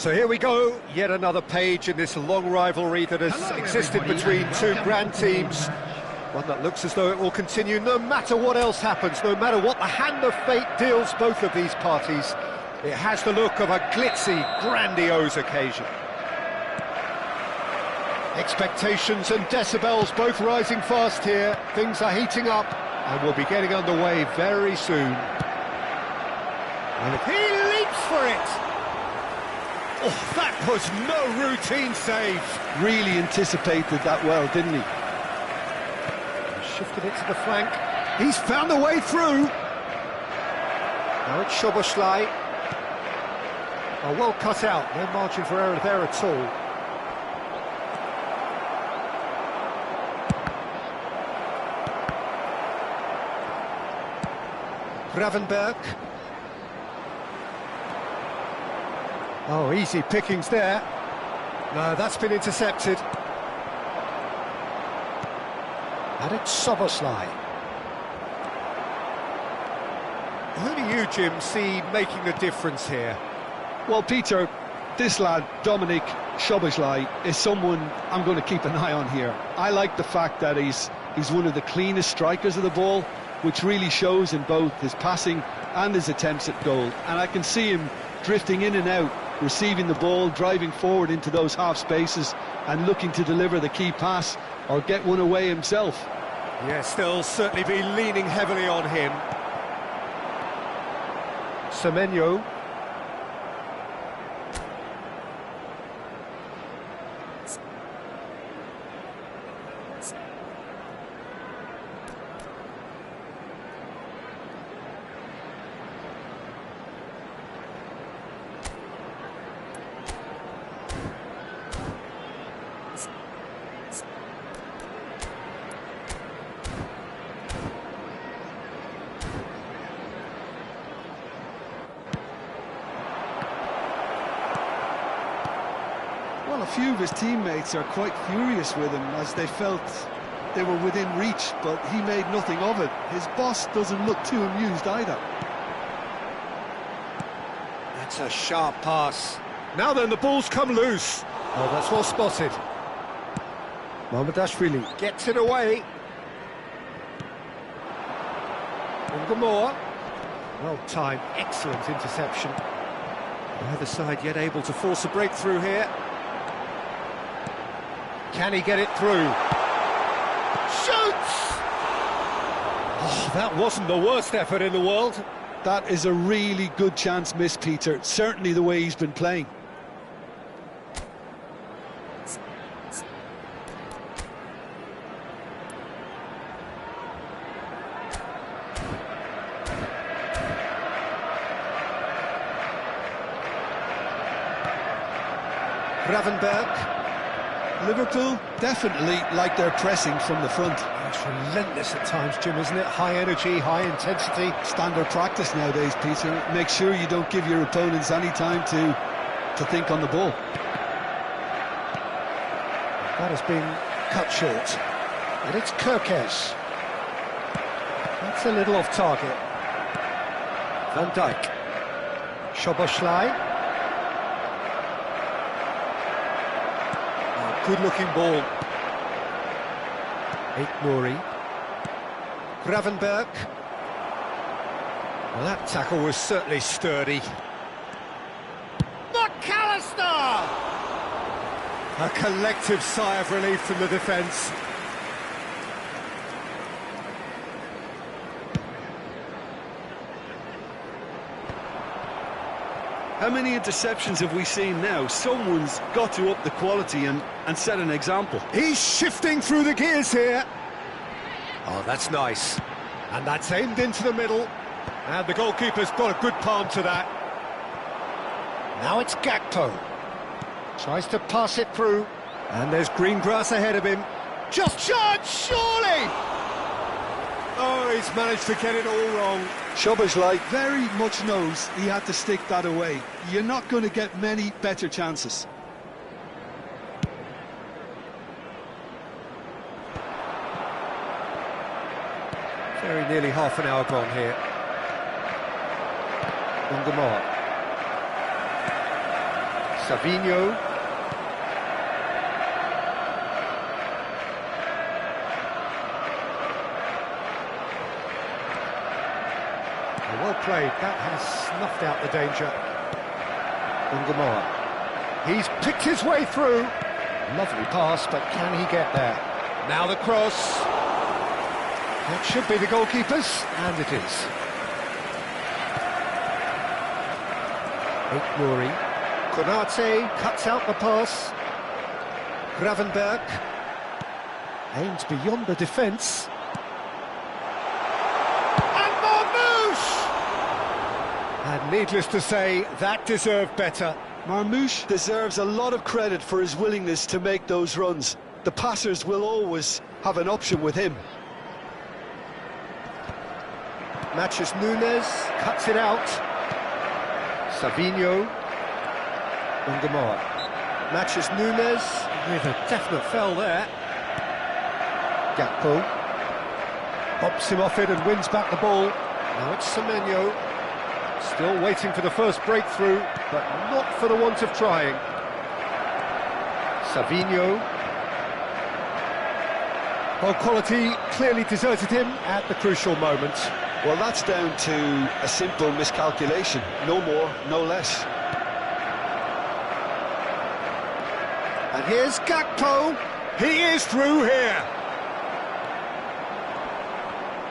So here we go, yet another page in this long rivalry that has existed between two grand teams. One that looks as though it will continue no matter what else happens, no matter what the hand of fate deals both of these parties. It has the look of a glitzy, grandiose occasion. Expectations and decibels both rising fast here. Things are heating up and we'll be getting underway very soon. And he leaps for it! Oh, that was no routine save. Really anticipated that well, didn't he? Shifted it to the flank. He's found a way through. Now it's Szoboszlai. Oh, well cut out. No margin for error there at all. Gravenberg. Oh, easy pickings there. No, that's been intercepted. And it's Szoboszlai. Who do you, Jim, see making the difference here? Well, Peter, this lad, Dominik Szoboszlai, is someone I'm going to keep an eye on here. I like the fact that he's one of the cleanest strikers of the ball, which really shows in both his passing and his attempts at goal. And I can see him drifting in and out, receiving the ball, driving forward into those half spaces and looking to deliver the key pass or get one away himself. Yes, they'll certainly be leaning heavily on him. Semenyo. Well, a few of his teammates are quite furious with him as they felt they were within reach, but he made nothing of it. His boss doesn't look too amused either. That's a sharp pass. Now then, the ball's come loose. Oh, that's well spotted. Mamardashvili gets it away. Ungamore. Well timed, excellent interception. Neither side yet able to force a breakthrough here. Can he get it through? Shoots! Oh, that wasn't the worst effort in the world. That is a really good chance missed, Peter. Certainly the way he's been playing. Gravenberg. Liverpool definitely like their pressing from the front. It's relentless at times, Jim, isn't it? High energy, high intensity. Standard practice nowadays, Peter. Make sure you don't give your opponents any time to think on the ball. That has been cut short. And it's Kirkes. That's a little off target. Van Dijk. Szoboszlai. Good-looking ball. Nouri. Gravenberg. Well, that tackle was certainly sturdy. McAllister! A collective sigh of relief from the defence. How many interceptions have we seen now? Someone's got to up the quality and set an example. He's shifting through the gears here. Oh, that's nice. And that's aimed into the middle. And the goalkeeper's got a good palm to that. Now it's Gakpo. Tries to pass it through. And there's green grass ahead of him. Just charge, surely! Oh, he's managed to get it all wrong. Szoboszlai very much knows he had to stick that away. You're not going to get many better chances. Very nearly half an hour gone here. Ungamore. Savinho. Well played, that has snuffed out the danger. Ungamore. He's picked his way through. Lovely pass, but can he get there? Now the cross. That should be the goalkeeper's, and it is. Ignori. Konate cuts out the pass. Gravenberg aims beyond the defence. And Marmouche! And needless to say, that deserved better. Marmouche deserves a lot of credit for his willingness to make those runs. The passers will always have an option with him. Matches Nunes, cuts it out. Savinho. Ungamar. Matches Nunes, with a definite foul there. Gakpo. Bobs him off it and wins back the ball. Now it's Semenyo. Still waiting for the first breakthrough, but not for the want of trying. Savinho. Well, quality clearly deserted him at the crucial moment. Well, that's down to a simple miscalculation. No more, no less. And here's Gakpo. He is through here.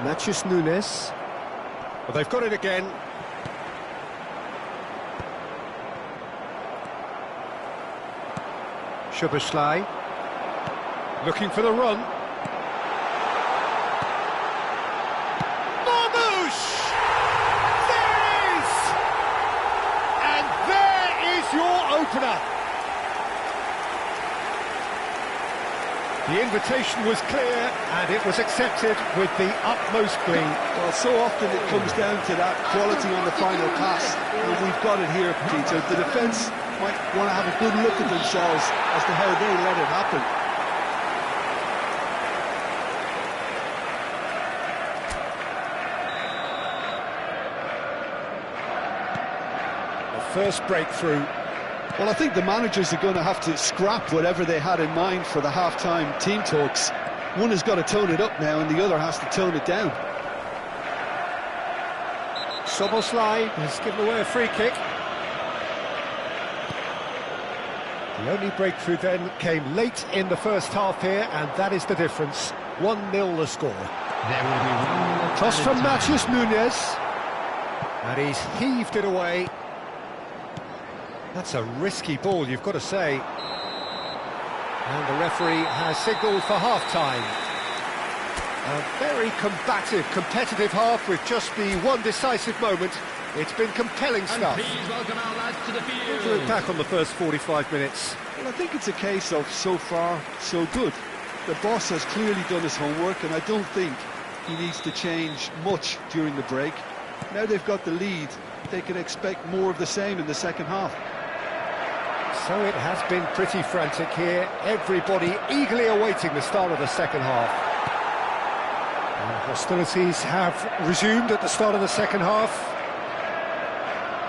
Matches Nunes. Well, they've got it again. Szoboszlai. Looking for the run. Opener. The invitation was clear and it was accepted with the utmost glee. Well, so often it comes down to that quality on the final pass, and we've got it here, Peter. The defence might want to have a good look at themselves as to how they let it happen. The first breakthrough. Well, I think the managers are going to have to scrap whatever they had in mind for the half-time team talks. One has got to tone it up now and the other has to tone it down. Szoboszlai has given away a free kick. The only breakthrough then came late in the first half here, and that is the difference. 1-0 the score. There will be 1 minute. Cross from Mathias Nunes. And he's heaved it away. That's a risky ball, you've got to say. And the referee has signalled for half-time. A very combative, competitive half with just the one decisive moment. It's been compelling stuff. And please welcome our lads to the field. To look back on the first 45 minutes. Well, I think it's a case of so far, so good. The boss has clearly done his homework, and I don't think he needs to change much during the break. Now they've got the lead, they can expect more of the same in the second half. So it has been pretty frantic here. Everybody eagerly awaiting the start of the second half. And hostilities have resumed at the start of the second half.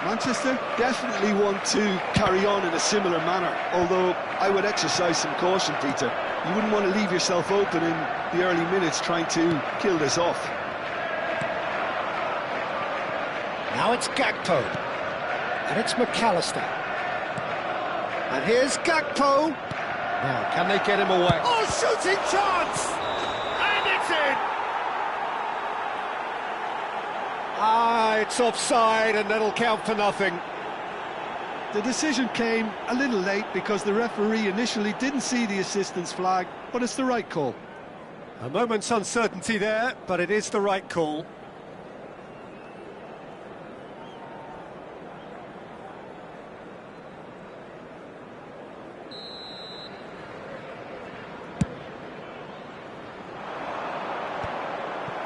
Manchester definitely want to carry on in a similar manner, although I would exercise some caution, Peter. You wouldn't want to leave yourself open in the early minutes trying to kill this off. Now it's Gakpo. And it's McAllister. And here's Gakpo. Now, can they get him away? Oh, shooting chance! And it's in! It's offside, and that'll count for nothing. The decision came a little late because the referee initially didn't see the assistance flag, but it's the right call. A moment's uncertainty there, but it is the right call.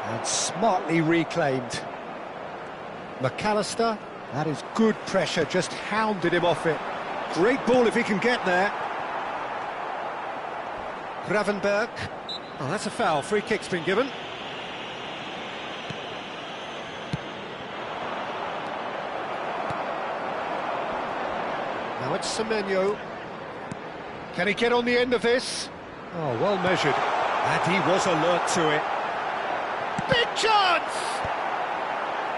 And smartly reclaimed. McAllister, that is good pressure, just hounded him off it. Great ball if he can get there. Gravenberg. Oh, that's a foul. Free kick's been given. Now it's Semenyo. Can he get on the end of this? Oh, well measured. And he was alert to it. Big chance!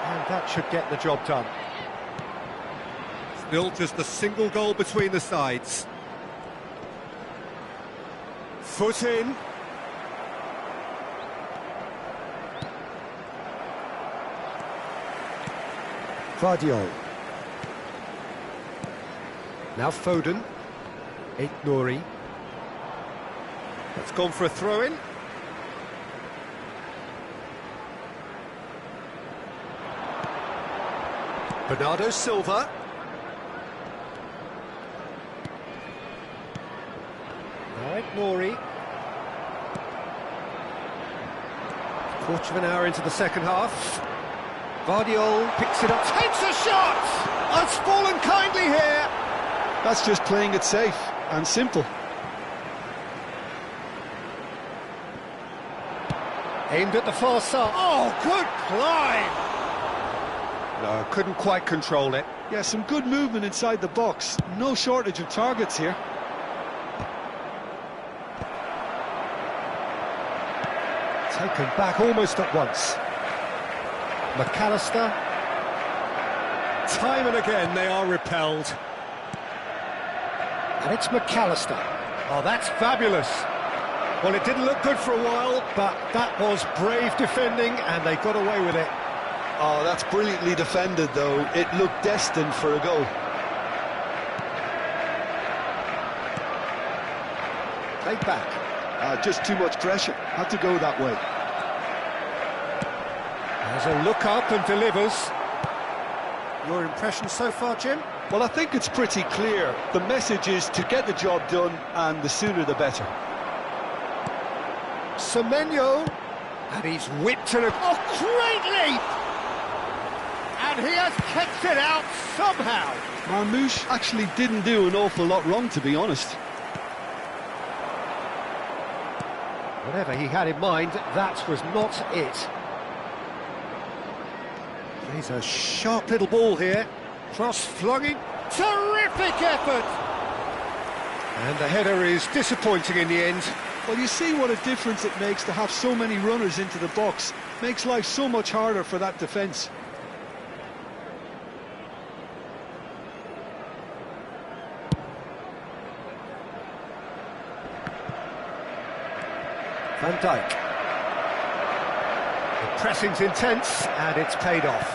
And that should get the job done. Still just a single goal between the sides. Foot in. Vardiol. Now Foden. Nori. That's gone for a throw-in. Bernardo Silva. Now Nori. Quarter of an hour into the second half. Vardiol picks it up, takes a shot! It's fallen kindly here! That's just playing it safe and simple. Aimed at the far side. Oh, good climb! No, couldn't quite control it. Yeah, some good movement inside the box. No shortage of targets here. Taken back almost at once. McAllister. Time and again they are repelled. And it's McAllister. Oh, that's fabulous. Well, it didn't look good for a while, but that was brave defending and they got away with it. Oh, that's brilliantly defended, though. It looked destined for a goal. Played back. Just too much pressure. Had to go that way. There's a look up and delivers. Your impression so far, Jim? Well, I think it's pretty clear. The message is to get the job done, and the sooner the better. Semenyo. And he's whipped it. Oh, great leap! And he has kept it out somehow. Marmouche actually didn't do an awful lot wrong, to be honest. Whatever he had in mind, that was not it. He's a sharp little ball here. Cross-flunging. Terrific effort! And the header is disappointing in the end. Well, you see what a difference it makes to have so many runners into the box. Makes life so much harder for that defence. Van Dijk. The pressing's intense, and it's paid off.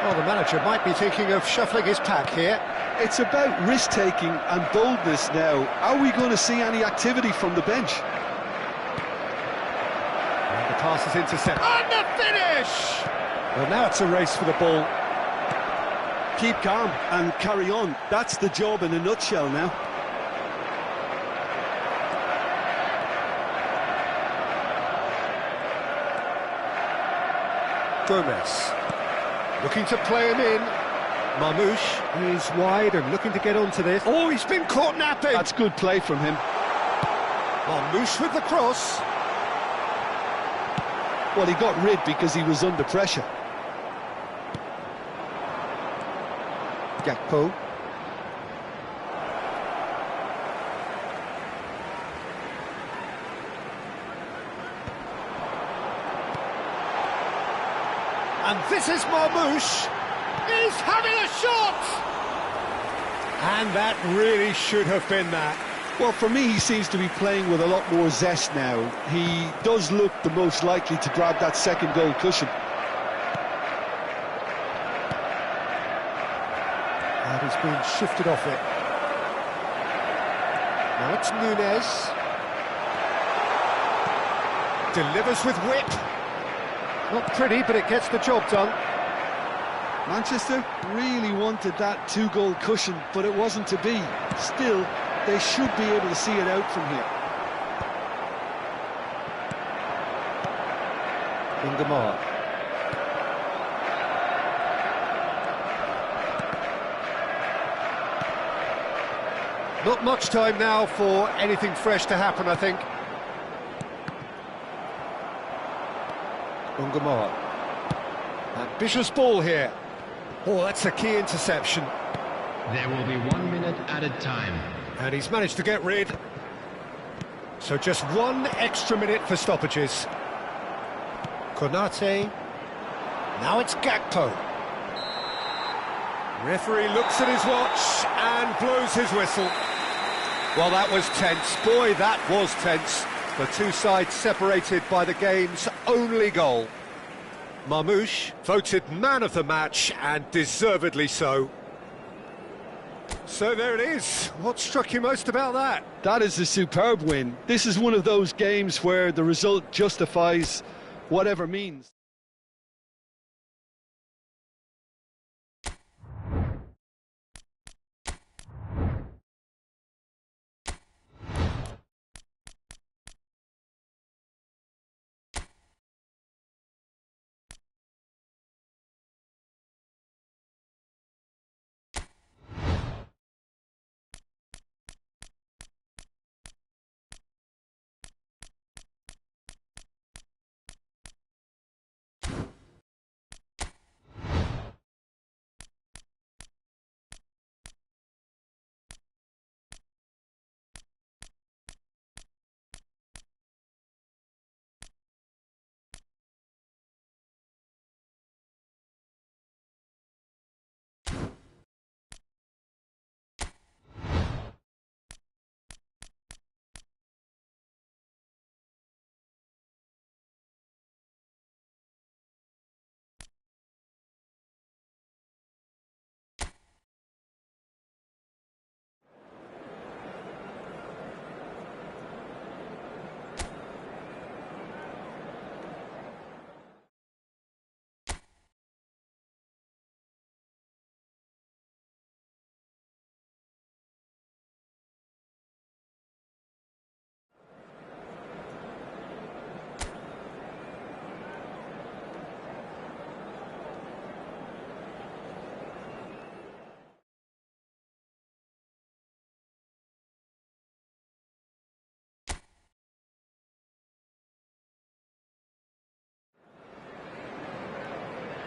Well, the manager might be thinking of shuffling his pack here. It's about risk-taking and boldness now. Are we going to see any activity from the bench? And the pass is intercepted. And the finish! Well, now it's a race for the ball. Keep calm and carry on. That's the job in a nutshell now. Gomez. Looking to play him in. Marmouche is wide and looking to get onto this. Oh, he's been caught napping! That's good play from him. Marmouche with the cross. Well, he got rid because he was under pressure. Gakpo. And this is Marmouche. He's having a shot! And that really should have been that. Well, for me, he seems to be playing with a lot more zest now. He does look the most likely to grab that second goal cushion. And he's been shifted off it. Now it's Nunez. Delivers with whip. Not pretty, but it gets the job done. Manchester really wanted that two-goal cushion, but it wasn't to be. Still, they should be able to see it out from here. Ingemar. Not much time now for anything fresh to happen, I think. Ingemar. Ambitious ball here. Oh, that's a key interception. There will be 1 minute added time. And he's managed to get rid. So just 1 extra minute for stoppages. Konate. Now it's Gakpo. Referee looks at his watch and blows his whistle. Well, that was tense. Boy, that was tense. The two sides separated by the game's only goal. Marmoush voted man of the match, and deservedly so. So there it is. What struck you most about that? That is a superb win. This is one of those games where the result justifies whatever means.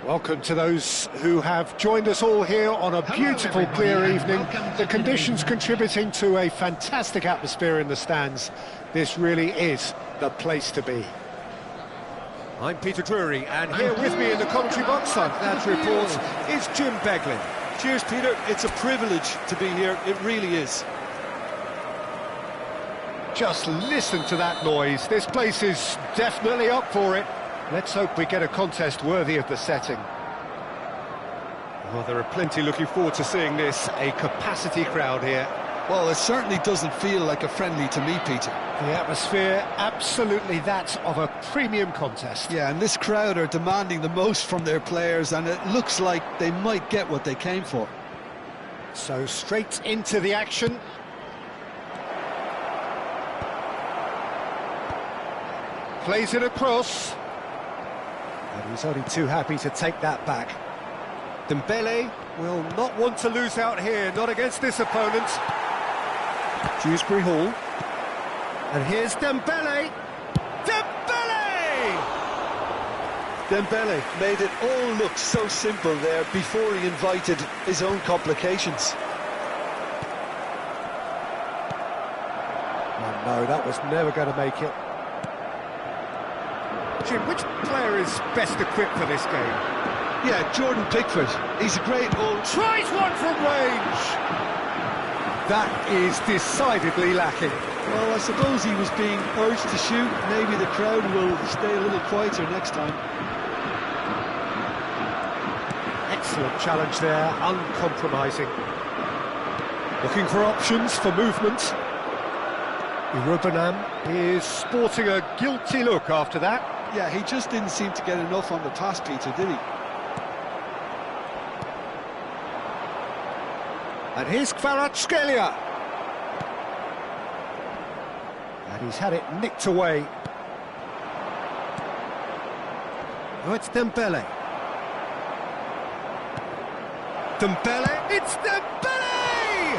Welcome to those who have joined us all here on a beautiful, clear evening. The conditions contributing to a fantastic atmosphere in the stands. This really is the place to be. I'm Peter Drury, and here with me in the commentary box, I'm glad to report, is Jim Beglin. Cheers, Peter. It's a privilege to be here. It really is. Just listen to that noise. This place is definitely up for it. Let's hope we get a contest worthy of the setting. Well, there are plenty looking forward to seeing this. A capacity crowd here. Well, it certainly doesn't feel like a friendly to me, Peter. The atmosphere, absolutely that of a premium contest. Yeah, and this crowd are demanding the most from their players, and it looks like they might get what they came for. So straight into the action. Plays it across. And he's only too happy to take that back. Dembele will not want to lose out here, not against this opponent. Dewsbury Hall. And here's Dembele. Dembele! Dembele made it all look so simple there before he invited his own complications. Oh no, that was never going to make it. Jim, which player is best equipped for this game? Yeah, Jordan Pickford. He's a great old... Tries one from range! That is decidedly lacking. Well, I suppose he was being urged to shoot. Maybe the crowd will stay a little quieter next time. Excellent challenge there, uncompromising. Looking for options for movement. Irubanam is sporting a guilty look after that. Yeah, he just didn't seem to get enough on the pass, Peter, did he? And here's Kvaratskhelia. And he's had it nicked away. Oh, it's Dembele. Dembele, it's Dembele!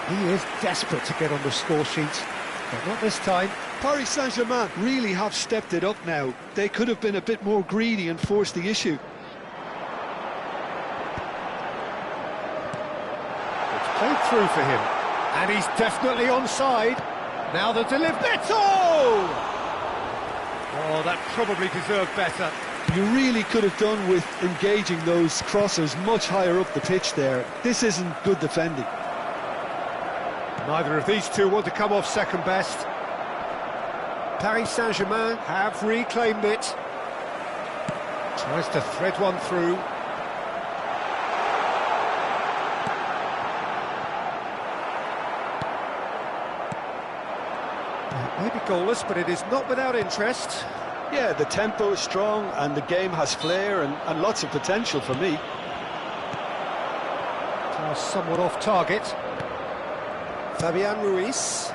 He is desperate to get on the score sheet, but not this time. Paris Saint-Germain really have stepped it up now. They could have been a bit more greedy and forced the issue. It's played through for him, and he's definitely onside. Now the delivery. Oh, that probably deserved better. You really could have done with engaging those crossers much higher up the pitch there. This isn't good defending. Neither of these two want to come off second best. Paris Saint-Germain have reclaimed it. Tries to thread one through. Maybe goalless, but it is not without interest. Yeah, the tempo is strong and the game has flair and lots of potential for me. Now somewhat off target. Fabian Ruiz.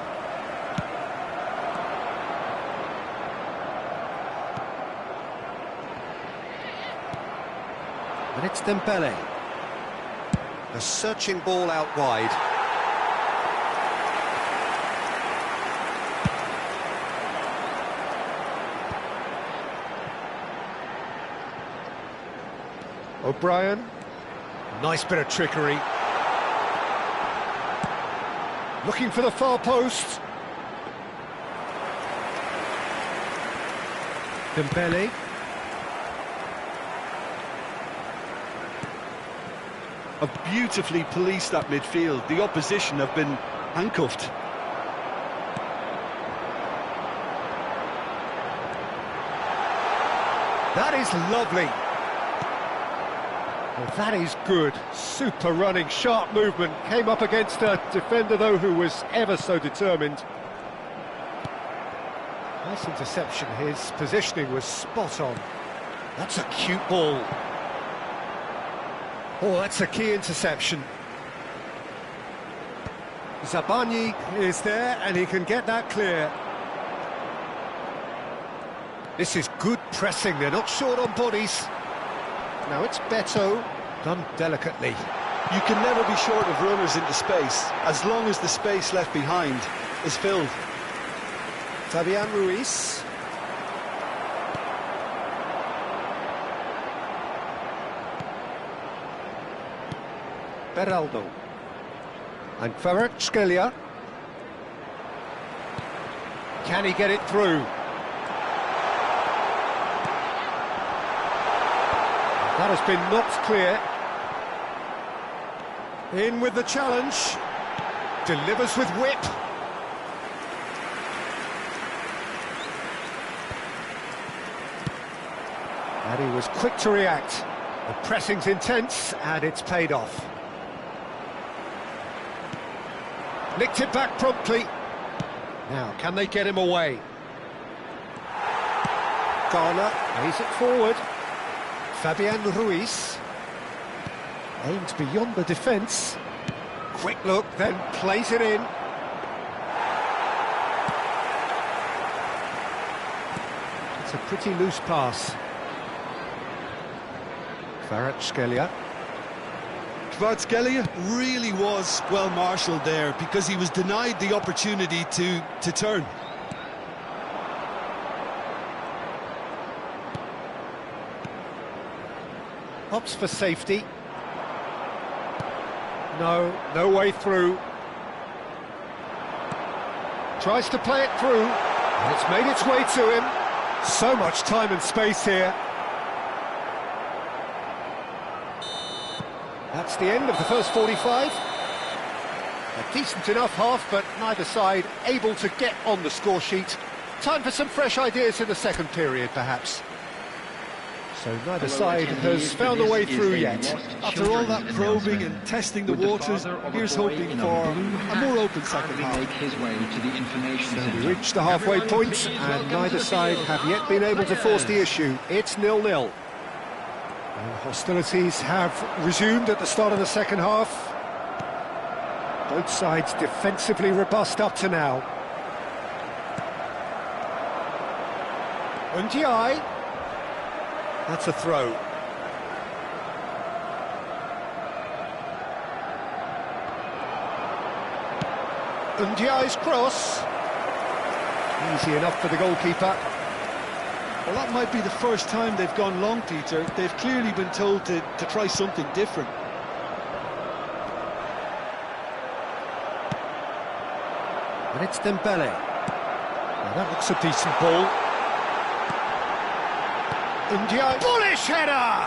And it's Dembele. A searching ball out wide. O'Brien. Nice bit of trickery. Looking for the far post. Dembele. Have beautifully policed that midfield. The opposition have been handcuffed. That is lovely. Well, that is good. Super running, sharp movement. Came up against a defender, though, who was ever so determined. Nice interception. His positioning was spot on. That's a cute ball. Oh, that's a key interception. Zabani is there, and he can get that clear. This is good pressing. They're not short on bodies. Now it's Beto, done delicately. You can never be short of runners into space, as long as the space left behind is filled. Fabian Ruiz. Beraldo. And Kvaratskhelia. Can he get it through? That has been knocked clear. In with the challenge. Delivers with whip. And he was quick to react. The pressing's intense, and it's paid off. Nicked it back promptly. Now, can they get him away? Garner lays it forward. Fabian Ruiz. Aimed beyond the defence. Quick look, then plays it in. It's a pretty loose pass. Kvaratskhelia. Kvaratskhelia really was well marshalled there because he was denied the opportunity to turn. Opts for safety. No way through. Tries to play it through. And it's made its way to him. So much time and space here. That's the end of the first 45. A decent enough half, but neither side able to get on the score sheet. Time for some fresh ideas in the second period, perhaps. So neither side has found a way through yet. After all that probing and testing the waters, here's hoping for a more open second half. So we reached the halfway point, and neither side have yet been able to force the issue. It's 0-0. And hostilities have resumed at the start of the second half. Both sides defensively robust up to now. Ndiaye. That's a throw. Ndiaye's cross. Easy enough for the goalkeeper. Well, that might be the first time they've gone long, Peter. They've clearly been told to try something different. And it's Dembele. Now that looks a decent ball. Ndiaye, bullish header!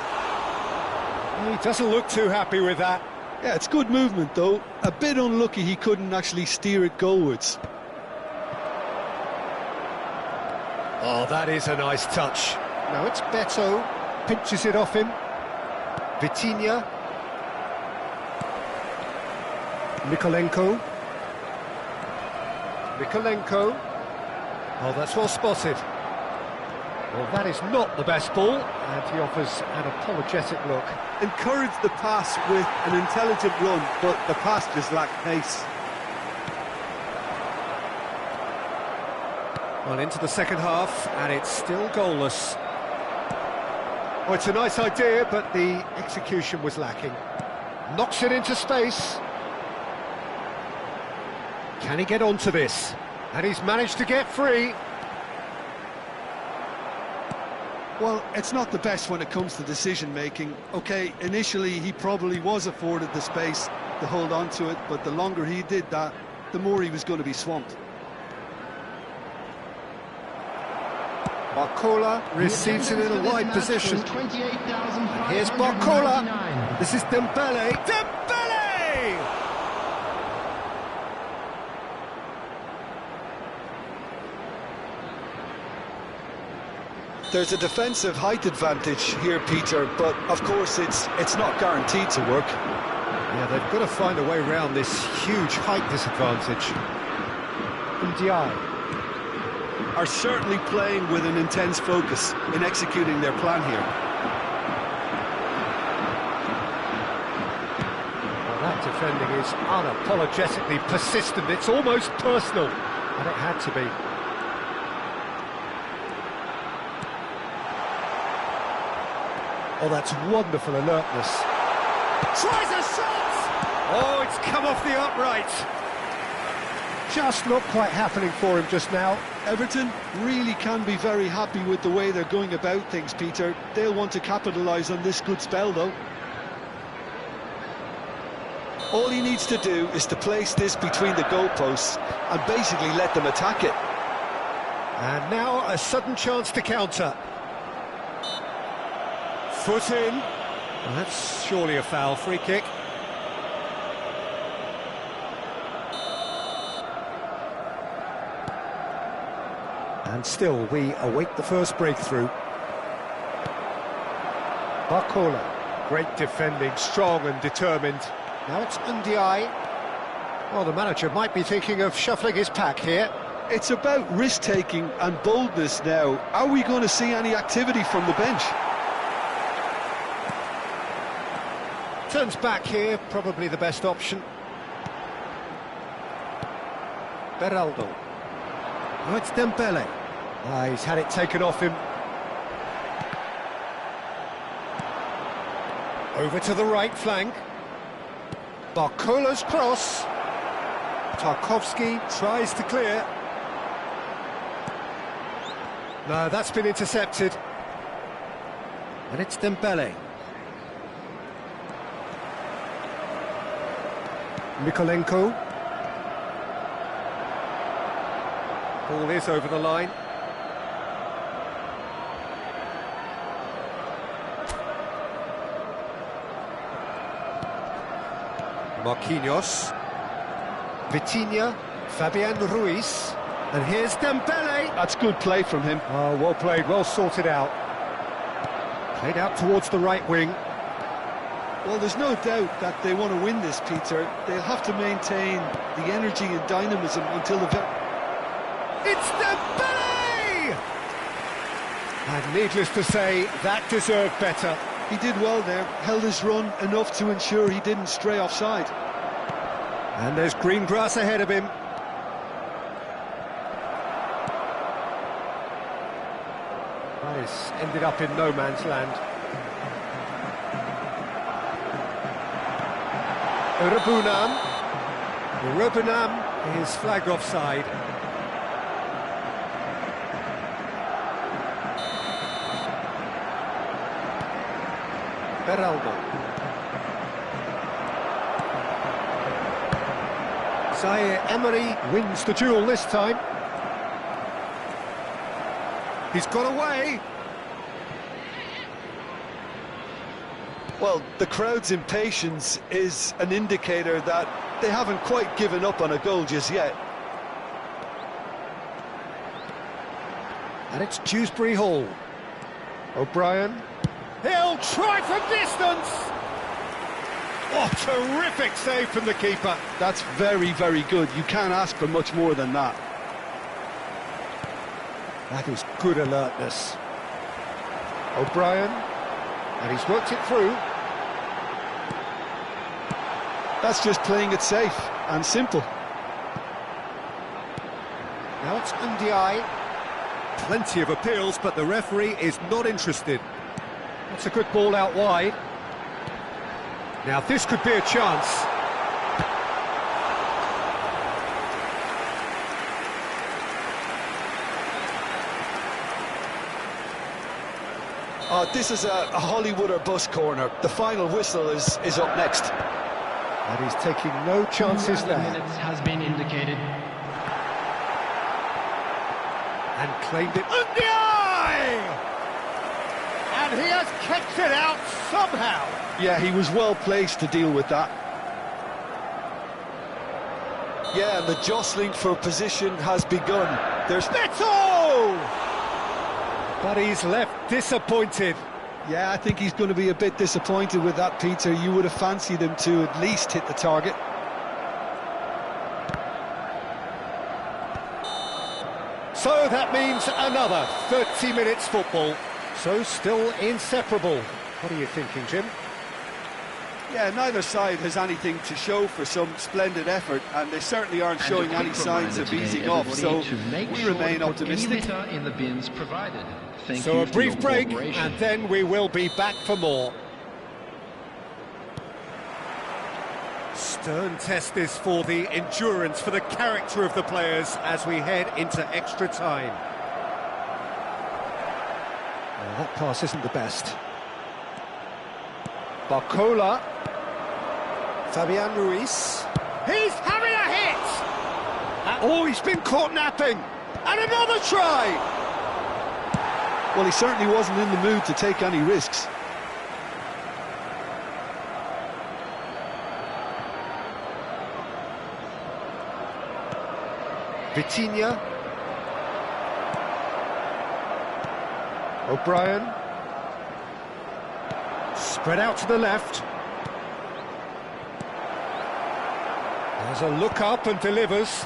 He doesn't look too happy with that. Yeah, it's good movement, though. A bit unlucky he couldn't actually steer it goalwards. Oh, that is a nice touch. Now it's Beto, pinches it off him. Vitinha. Mikolenko. Oh, that's well spotted. Well, that is not the best ball, and he offers an apologetic look. Encouraged the pass with an intelligent run, but the pass just lacked pace. Well, into the second half, and it's still goalless. Oh, it's a nice idea, but the execution was lacking. Knocks it into space. Can he get onto this? And he's managed to get free. Well, it's not the best when it comes to decision-making. OK, initially he probably was afforded the space to hold on to it, but the longer he did that, the more he was going to be swamped. Barcola receives it in a wide position. Here's Barcola. This is Dembele. Dembele! There's a defensive height advantage here, Peter, but of course it's not guaranteed to work. Yeah, they've got to find a way around this huge height disadvantage. Ndiaye are certainly playing with an intense focus in executing their plan here. Well, that defending is unapologetically persistent. It's almost personal, and it had to be. Oh, that's wonderful alertness. Tries a shot! Oh, it's come off the upright. Just not quite happening for him just now. Everton really can be very happy with the way they're going about things, Peter. They'll want to capitalise on this good spell, though. All he needs to do is to place this between the goalposts and basically let them attack it. And now a sudden chance to counter. Foot in. Well, that's surely a foul. Free kick. And still, we await the first breakthrough. Barcola, great defending, strong and determined. Now it's Ndiaye. Well, the manager might be thinking of shuffling his pack here. It's about risk-taking and boldness now. Are we going to see any activity from the bench? Turns back here, probably the best option. Beraldo. Now it's Dembele. He's had it taken off him. Over to the right flank. Barcola's cross. Tarkowski tries to clear. No, that's been intercepted. And it's Dembele. Mikolenko. Ball is over the line. Marquinhos. Vitinha. Fabian Ruiz. And here's Dembele. That's good play from him. Oh, well played, well sorted out. Played out towards the right wing. Well, there's no doubt that they want to win this, Peter. They'll have to maintain the energy and dynamism until the very... It's Dembele! And needless to say, that deserved better. He did well there, held his run enough to ensure he didn't stray offside. And there's green grass ahead of him. That has ended up in no man's land. Urubunam is flagged offside. Beraldo. Zaire Emery wins the duel this time. He's got away. Well, the crowd's impatience is an indicator that they haven't quite given up on a goal just yet. And it's Dewsbury Hall. O'Brien. He'll try from distance! Oh, terrific save from the keeper. That's very, very good. You can't ask for much more than that. That is good alertness. O'Brien. And he's worked it through. That's just playing it safe and simple. Now it's Ndiaye. Plenty of appeals, but the referee is not interested. That's a good ball out wide. Now this could be a chance. This is a Hollywood or bust corner. The final whistle is up next. And he's taking no chances there. Minutes has been indicated. And claimed it. Ndiaye! And he has kept it out somehow. Yeah, he was well placed to deal with that. Yeah, and the jostling for position has begun. There's Beto! But he's left disappointed. Yeah, I think he's going to be a bit disappointed with that, Peter. You would have fancied him to at least hit the target. So that means another 30 minutes football. So still inseparable. What are you thinking, Jim? Yeah, neither side has anything to show for some splendid effort, and they certainly aren't showing any signs of easing off, so we remain optimistic. In the bins provided. So a brief break, and then we will be back for more. Stern test this for the endurance, for the character of the players as we head into extra time. Well, that pass isn't the best. Barcola. Fabian Ruiz. He's having a hit! Oh, he's been caught napping! And another try! Well, he certainly wasn't in the mood to take any risks. Vitinha. O'Brien. Spread out to the left. There's a look up and delivers.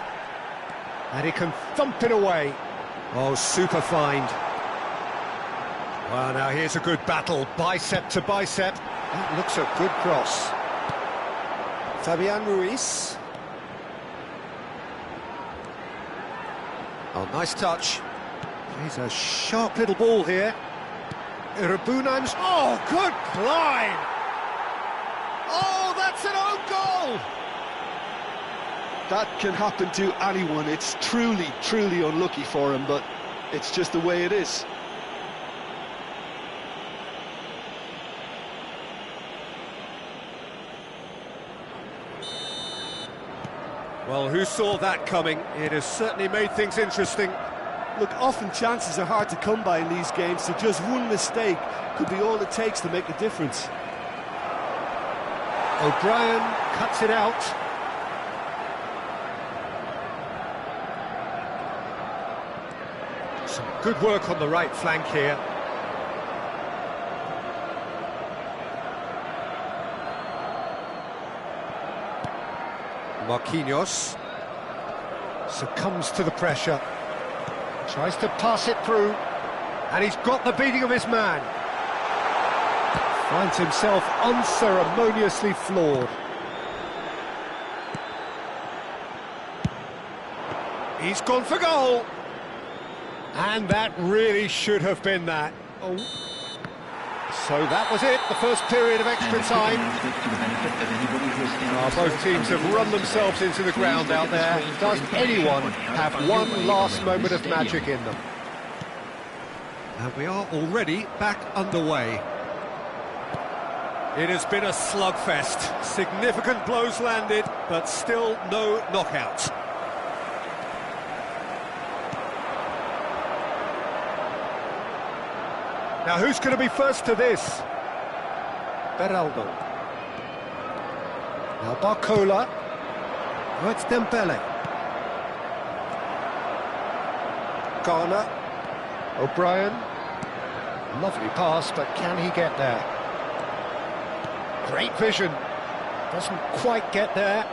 And he can thump it away. Oh, super find. Well, now here's a good battle, bicep to bicep. That looks a good cross. Fabian Ruiz. Oh, nice touch. He's a sharp little ball here. Irabunan's. Oh, good climb! Oh, that's an own goal! That can happen to anyone. It's truly, truly unlucky for him, but it's just the way it is. Well, who saw that coming? It has certainly made things interesting. Look, often chances are hard to come by in these games, so just one mistake could be all it takes to make a difference. O'Brien cuts it out. Some good work on the right flank here. Marquinhos succumbs to the pressure. Tries to pass it through. And he's got the beating of his man. Finds himself unceremoniously floored. He's gone for goal. And that really should have been that. Oh. So that was it, the first period of extra time. Both teams have run themselves into the ground out there. Does anyone have one last moment of magic in them? And we are already back underway. It has been a slugfest. Significant blows landed, but still no knockout. Now who's going to be first to this? Beraldo. Now Barcola. Oh, it's Dembele. Garner. O'Brien. Lovely pass, but can he get there? Great vision. Doesn't quite get there.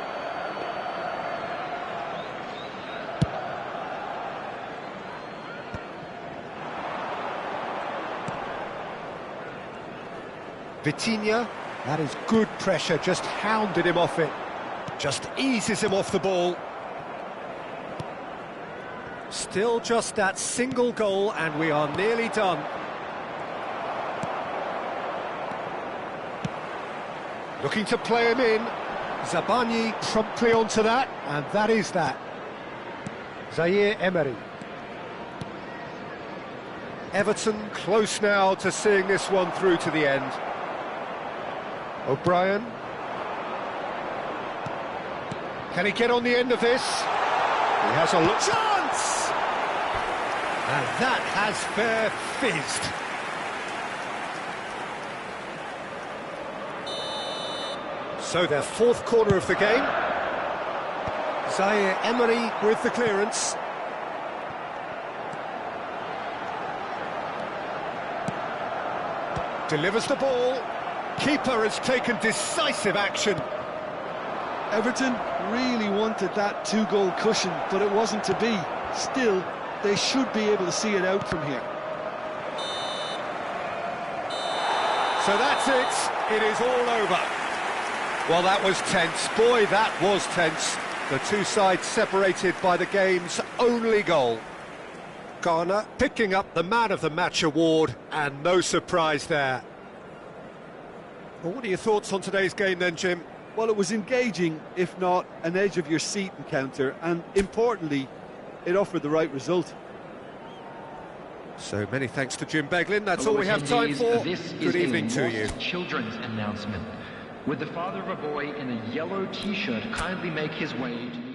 Vitinha, that is good pressure, just hounded him off it. Just eases him off the ball. Still just that single goal and we are nearly done. Looking to play him in. Zabani promptly onto that, and that is that. Zaire Emery. Everton close now to seeing this one through to the end. O'Brien. Can he get on the end of this? He has a look. Chance! And that has fair fizzed. So their fourth corner of the game. Zaire Emery with the clearance. Delivers the ball. Keeper has taken decisive action. Everton really wanted that two-goal cushion, but it wasn't to be. Still, they should be able to see it out from here. So that's it. It is all over. Well, that was tense. Boy, that was tense. The two sides separated by the game's only goal. Garner picking up the Man of the Match award, and no surprise there. Well, what are your thoughts on today's game then, Jim? Well, it was engaging, if not an edge-of-your-seat encounter, and importantly, it offered the right result. So many thanks to Jim Beglin. That's all we have time for. Good evening to you. Children's announcement. Would the father of a boy in a yellow t-shirt kindly make his way to the...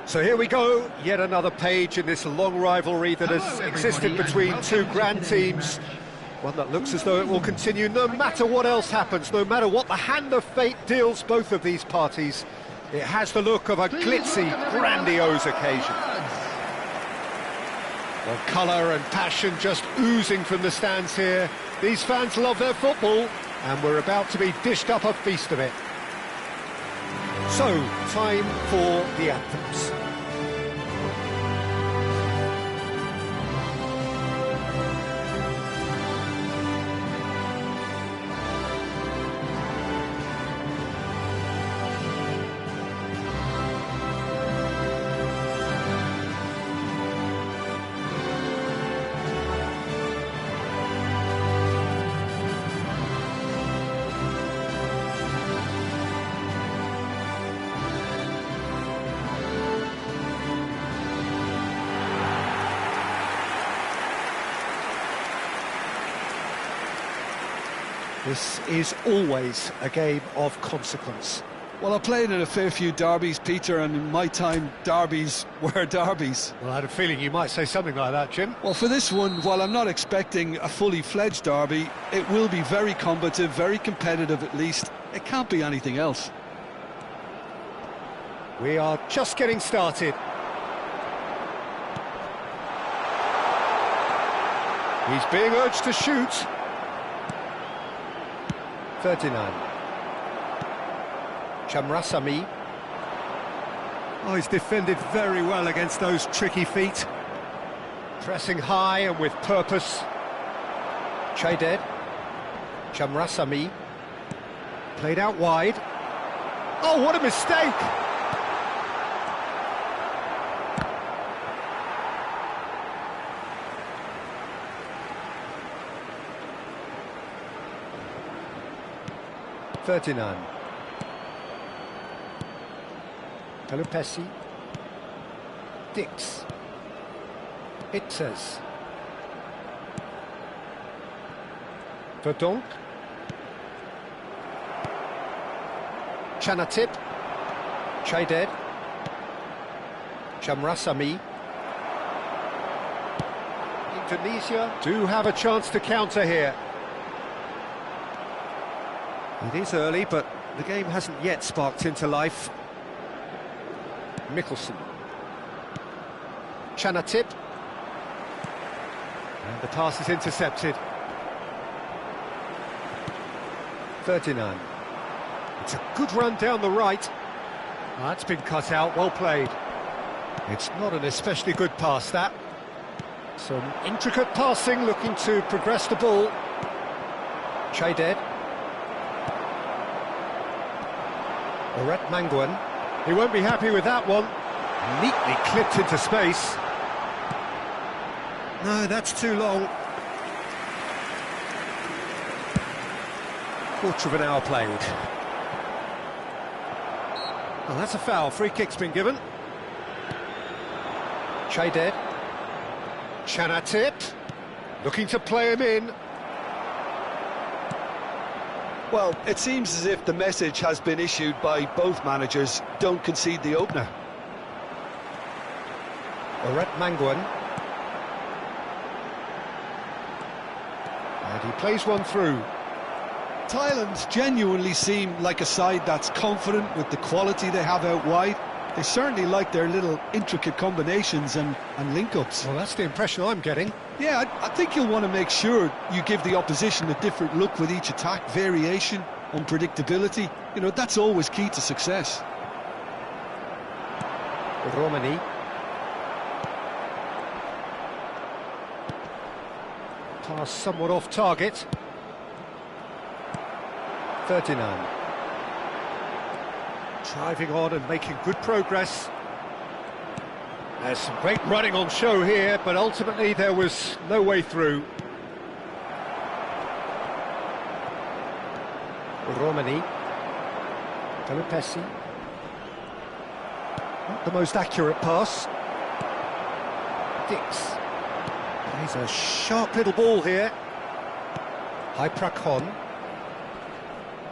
So here we go, yet another page in this long rivalry that has existed between two grand teams. One that looks as though it will continue no matter what else happens, no matter what the hand of fate deals both of these parties. It has the look of a glitzy, grandiose occasion. Well, colour and passion just oozing from the stands here. These fans love their football, and we're about to be dished up a feast of it. So, time for the anthems. This is always a game of consequence. Well, I played in a fair few derbies, Peter, and in my time, derbies were derbies. Well, I had a feeling you might say something like that, Jim. Well, for this one, while I'm not expecting a fully fledged derby, it will be very combative, very competitive at least. It can't be anything else. We are just getting started. He's being urged to shoot. 39. Chamrasami. Oh, he's defended very well against those tricky feet. Pressing high and with purpose. Chayded. Chamrasami. Played out wide. Oh, what a mistake! (39) Kalupesi. Dix. Itzes. Verdonk. Chanatip. Chayded. Chamrasami. Indonesia do have a chance to counter here. It is early, but the game hasn't yet sparked into life. Mikkelsen. Chanatip. And the pass is intercepted. 39. It's a good run down the right. That's been cut out, well played. It's not an especially good pass, that. Some intricate passing, looking to progress the ball. Chayded. Oret Manguan. He won't be happy with that one. Neatly clipped into space. No, that's too long. Quarter of an hour played. Well, that's a foul. Free kick's been given. Chayded. Chanatip. Looking to play him in. Well, it seems as if the message has been issued by both managers: don't concede the opener. Oret Manguan. And he plays one through. Thailand genuinely seem like a side that's confident with the quality they have out wide. They certainly like their little intricate combinations and link-ups. Well, that's the impression I'm getting. Yeah, I think you'll want to make sure you give the opposition a different look with each attack. Variation, unpredictability, you know, that's always key to success. Romani. Pass somewhat off target. 39. Driving on and making good progress. There's some great running on show here, but ultimately there was no way through. Romani. Kalupesi. Not the most accurate pass. Dix. Plays a sharp little ball here. Hyprakon.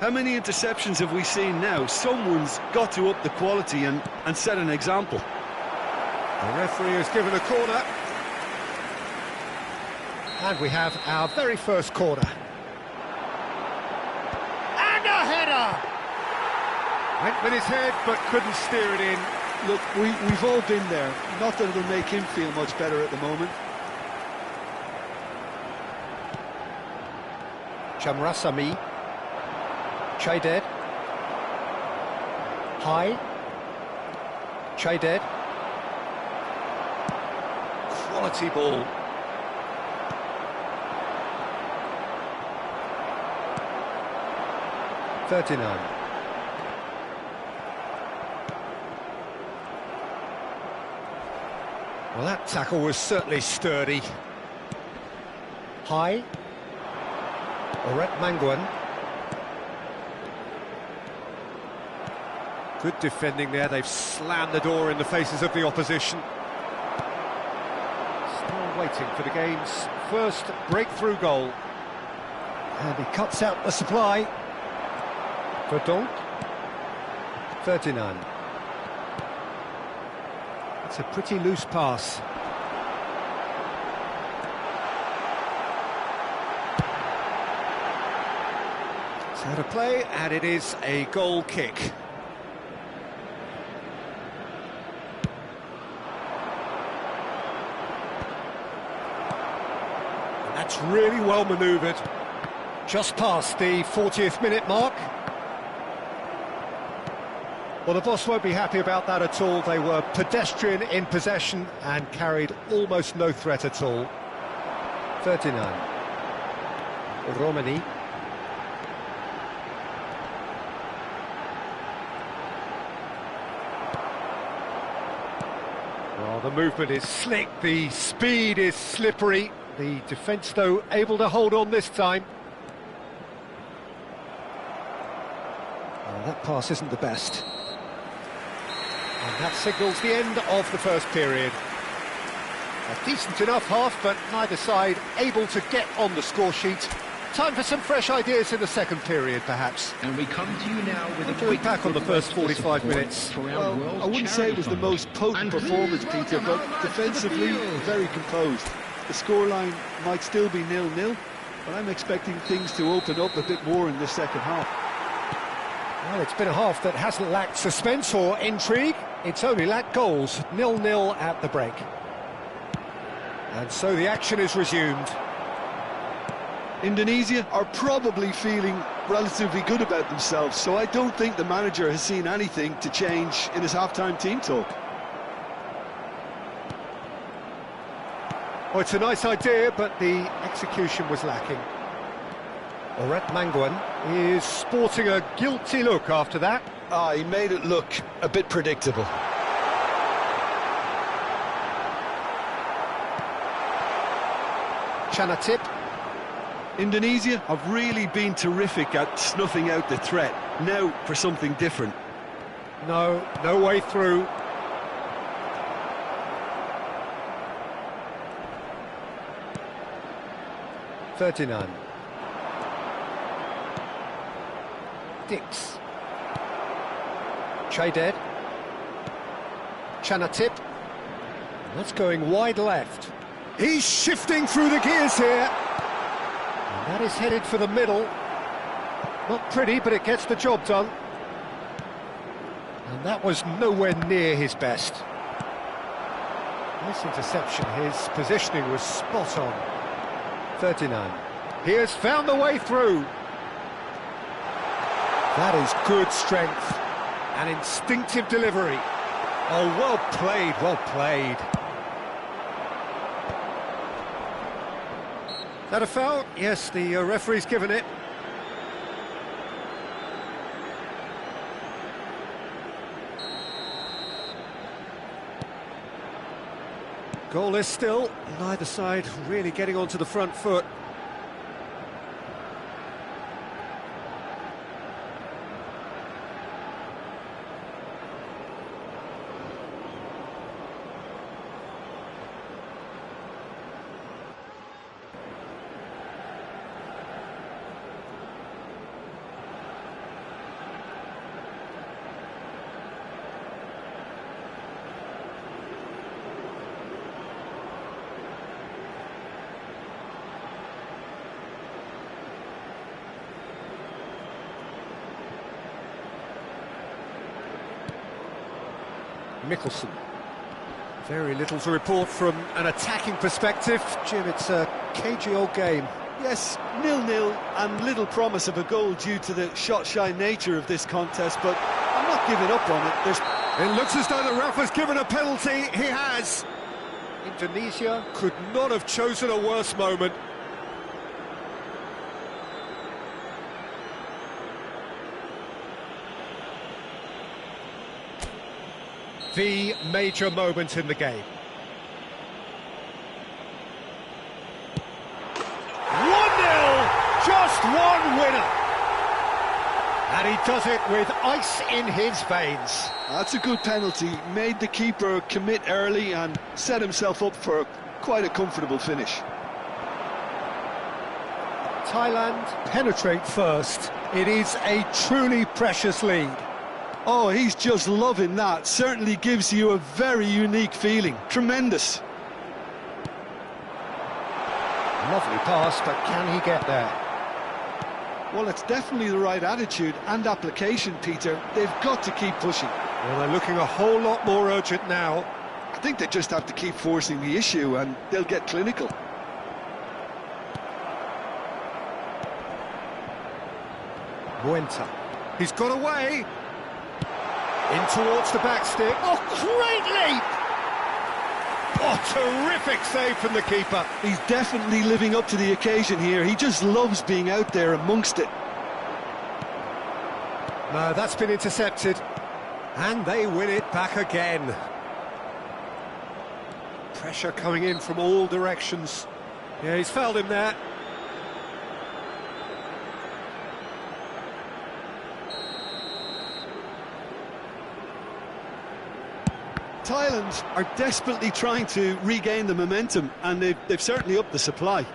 How many interceptions have we seen now? Someone's got to up the quality and set an example. The referee has given a corner. And we have our very first corner. And a header! Went with his head, but couldn't steer it in. Look, we've all been there. Not that it'll make him feel much better at the moment. Chamrasami. Chayded. High. Chayded. Quality ball. (39) Well, that tackle was certainly sturdy. High. Oret Manguan. Good defending there. They've slammed the door in the faces of the opposition. Still waiting for the game's first breakthrough goal. And he cuts out the supply. Verdon. 39. It's a pretty loose pass. It's out of play, and it is a goal kick. And that's really well manoeuvred. Just past the 40th minute mark. Well, the boss won't be happy about that at all. They were pedestrian in possession and carried almost no threat at all. 39. Romani. Well, the movement is slick, the speed is slippery. The defence, though, able to hold on this time. That pass isn't the best. And that signals the end of the first period. A decent enough half, but neither side able to get on the score sheet. Time for some fresh ideas in the second period, perhaps. And we come to you now with a look back on the first 45 minutes. Well, I wouldn't say it was the most potent performance, Peter, but defensively, very composed. The scoreline might still be 0-0, but I'm expecting things to open up a bit more in this second half. Well, it's been a half that hasn't lacked suspense or intrigue. It's only lacked goals. 0-0 at the break. And so the action is resumed. Indonesia are probably feeling relatively good about themselves, so I don't think the manager has seen anything to change in his half-time team talk. Well, it's a nice idea, but the execution was lacking. Oret Mangwan is sporting a guilty look after that. He made it look a bit predictable. Chanatip. Indonesia have really been terrific at snuffing out the threat. Now for something different. No way through. (39) Dix. Chaded. Chanatip. That's going wide left. He's shifting through the gears here. And that is headed for the middle. Not pretty, but it gets the job done. And that was nowhere near his best. Nice interception. His positioning was spot on. 39. He has found the way through. That is good strength and instinctive delivery. Oh, well played, well played. Is that a foul? Yes, the referee's given it. Goalless still, neither side really getting onto the front foot. Mickelson. Very little to report from an attacking perspective. Jim, it's a cagey old game. Yes, 0-0 and little promise of a goal due to the shot-shy nature of this contest, but I'm not giving up on it. It looks as though the ref has given a penalty. He has. Indonesia could not have chosen a worse moment. The major moment in the game. 1-0, just one winner. And he does it with ice in his veins. That's a good penalty. Made the keeper commit early and set himself up for quite a comfortable finish. Thailand penetrate first. It is a truly precious lead. Oh, he's just loving that. Certainly gives you a very unique feeling. Tremendous. Lovely pass, but can he get there? Well, it's definitely the right attitude and application, Peter. They've got to keep pushing. Well, they're looking a whole lot more urgent now. I think they just have to keep forcing the issue and they'll get clinical. Muenta. He's got away. In towards the back stick. Oh, great leap! Oh, terrific save from the keeper. He's definitely living up to the occasion here. He just loves being out there amongst it. No, that's been intercepted. And they win it back again. Pressure coming in from all directions. Yeah, he's fouled him there. Thailand are desperately trying to regain the momentum, and they've certainly upped the supply.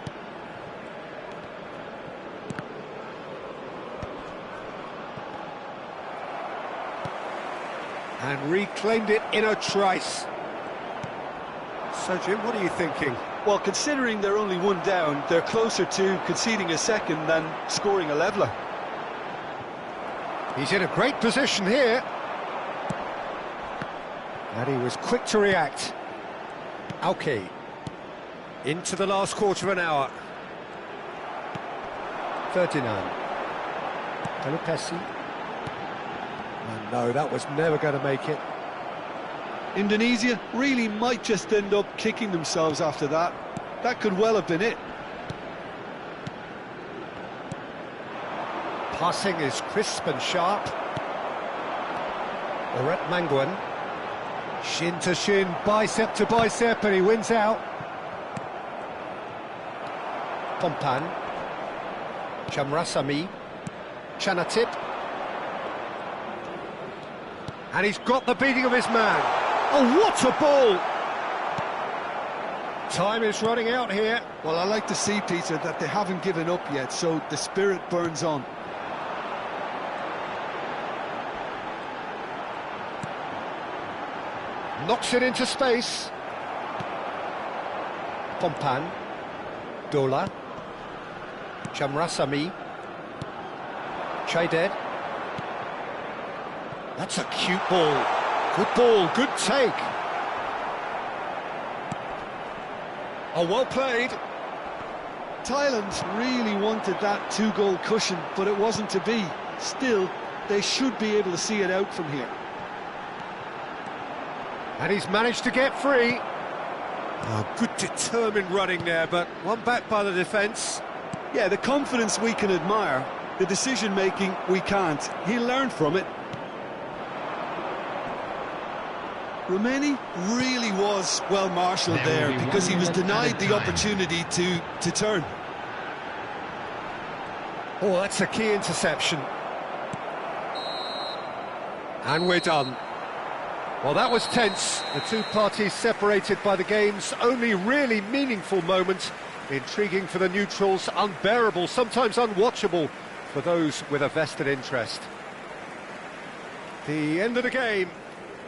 And reclaimed it in a trice. So, Jim, what are you thinking? Well, considering they're only one down, they're closer to conceding a second than scoring a leveller. He's in a great position here. And he was quick to react. Auke. Into the last quarter of an hour. Ferdinand. Pelupesi. And no, that was never going to make it. Indonesia really might just end up kicking themselves after that. That could well have been it. Passing is crisp and sharp. Oret Mangwan. Shin to shin, bicep to bicep, and he wins out. Pompan. Chamrasamy. Chanatip. And he's got the beating of his man. Oh, what a ball! Time is running out here. Well, I like to see, Peter, that they haven't given up yet, so the spirit burns on. Knocks it into space. Pompan. Dola. Chamrasamy. Chaided. That's a cute ball, good take. Oh, well played. Thailand really wanted that two-goal cushion, but it wasn't to be. Still, they should be able to see it out from here. And he's managed to get free. Oh, good determined running there, but one back by the defence. Yeah, the confidence we can admire, the decision-making we can't. He learned from it. Romani really was well marshalled there because he was denied the opportunity to turn. Oh, that's a key interception. And we're done. Well, that was tense. The two parties separated by the game's only really meaningful moment. Intriguing for the neutrals, unbearable, sometimes unwatchable for those with a vested interest. The end of the game.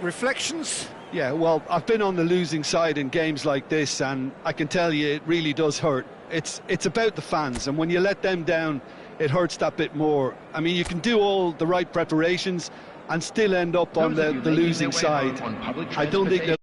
Reflections? Yeah, well, I've been on the losing side in games like this, and I can tell you it really does hurt. It's about the fans, and when you let them down, it hurts that bit more. I mean, you can do all the right preparations and still end up on the losing side. I don't think they'll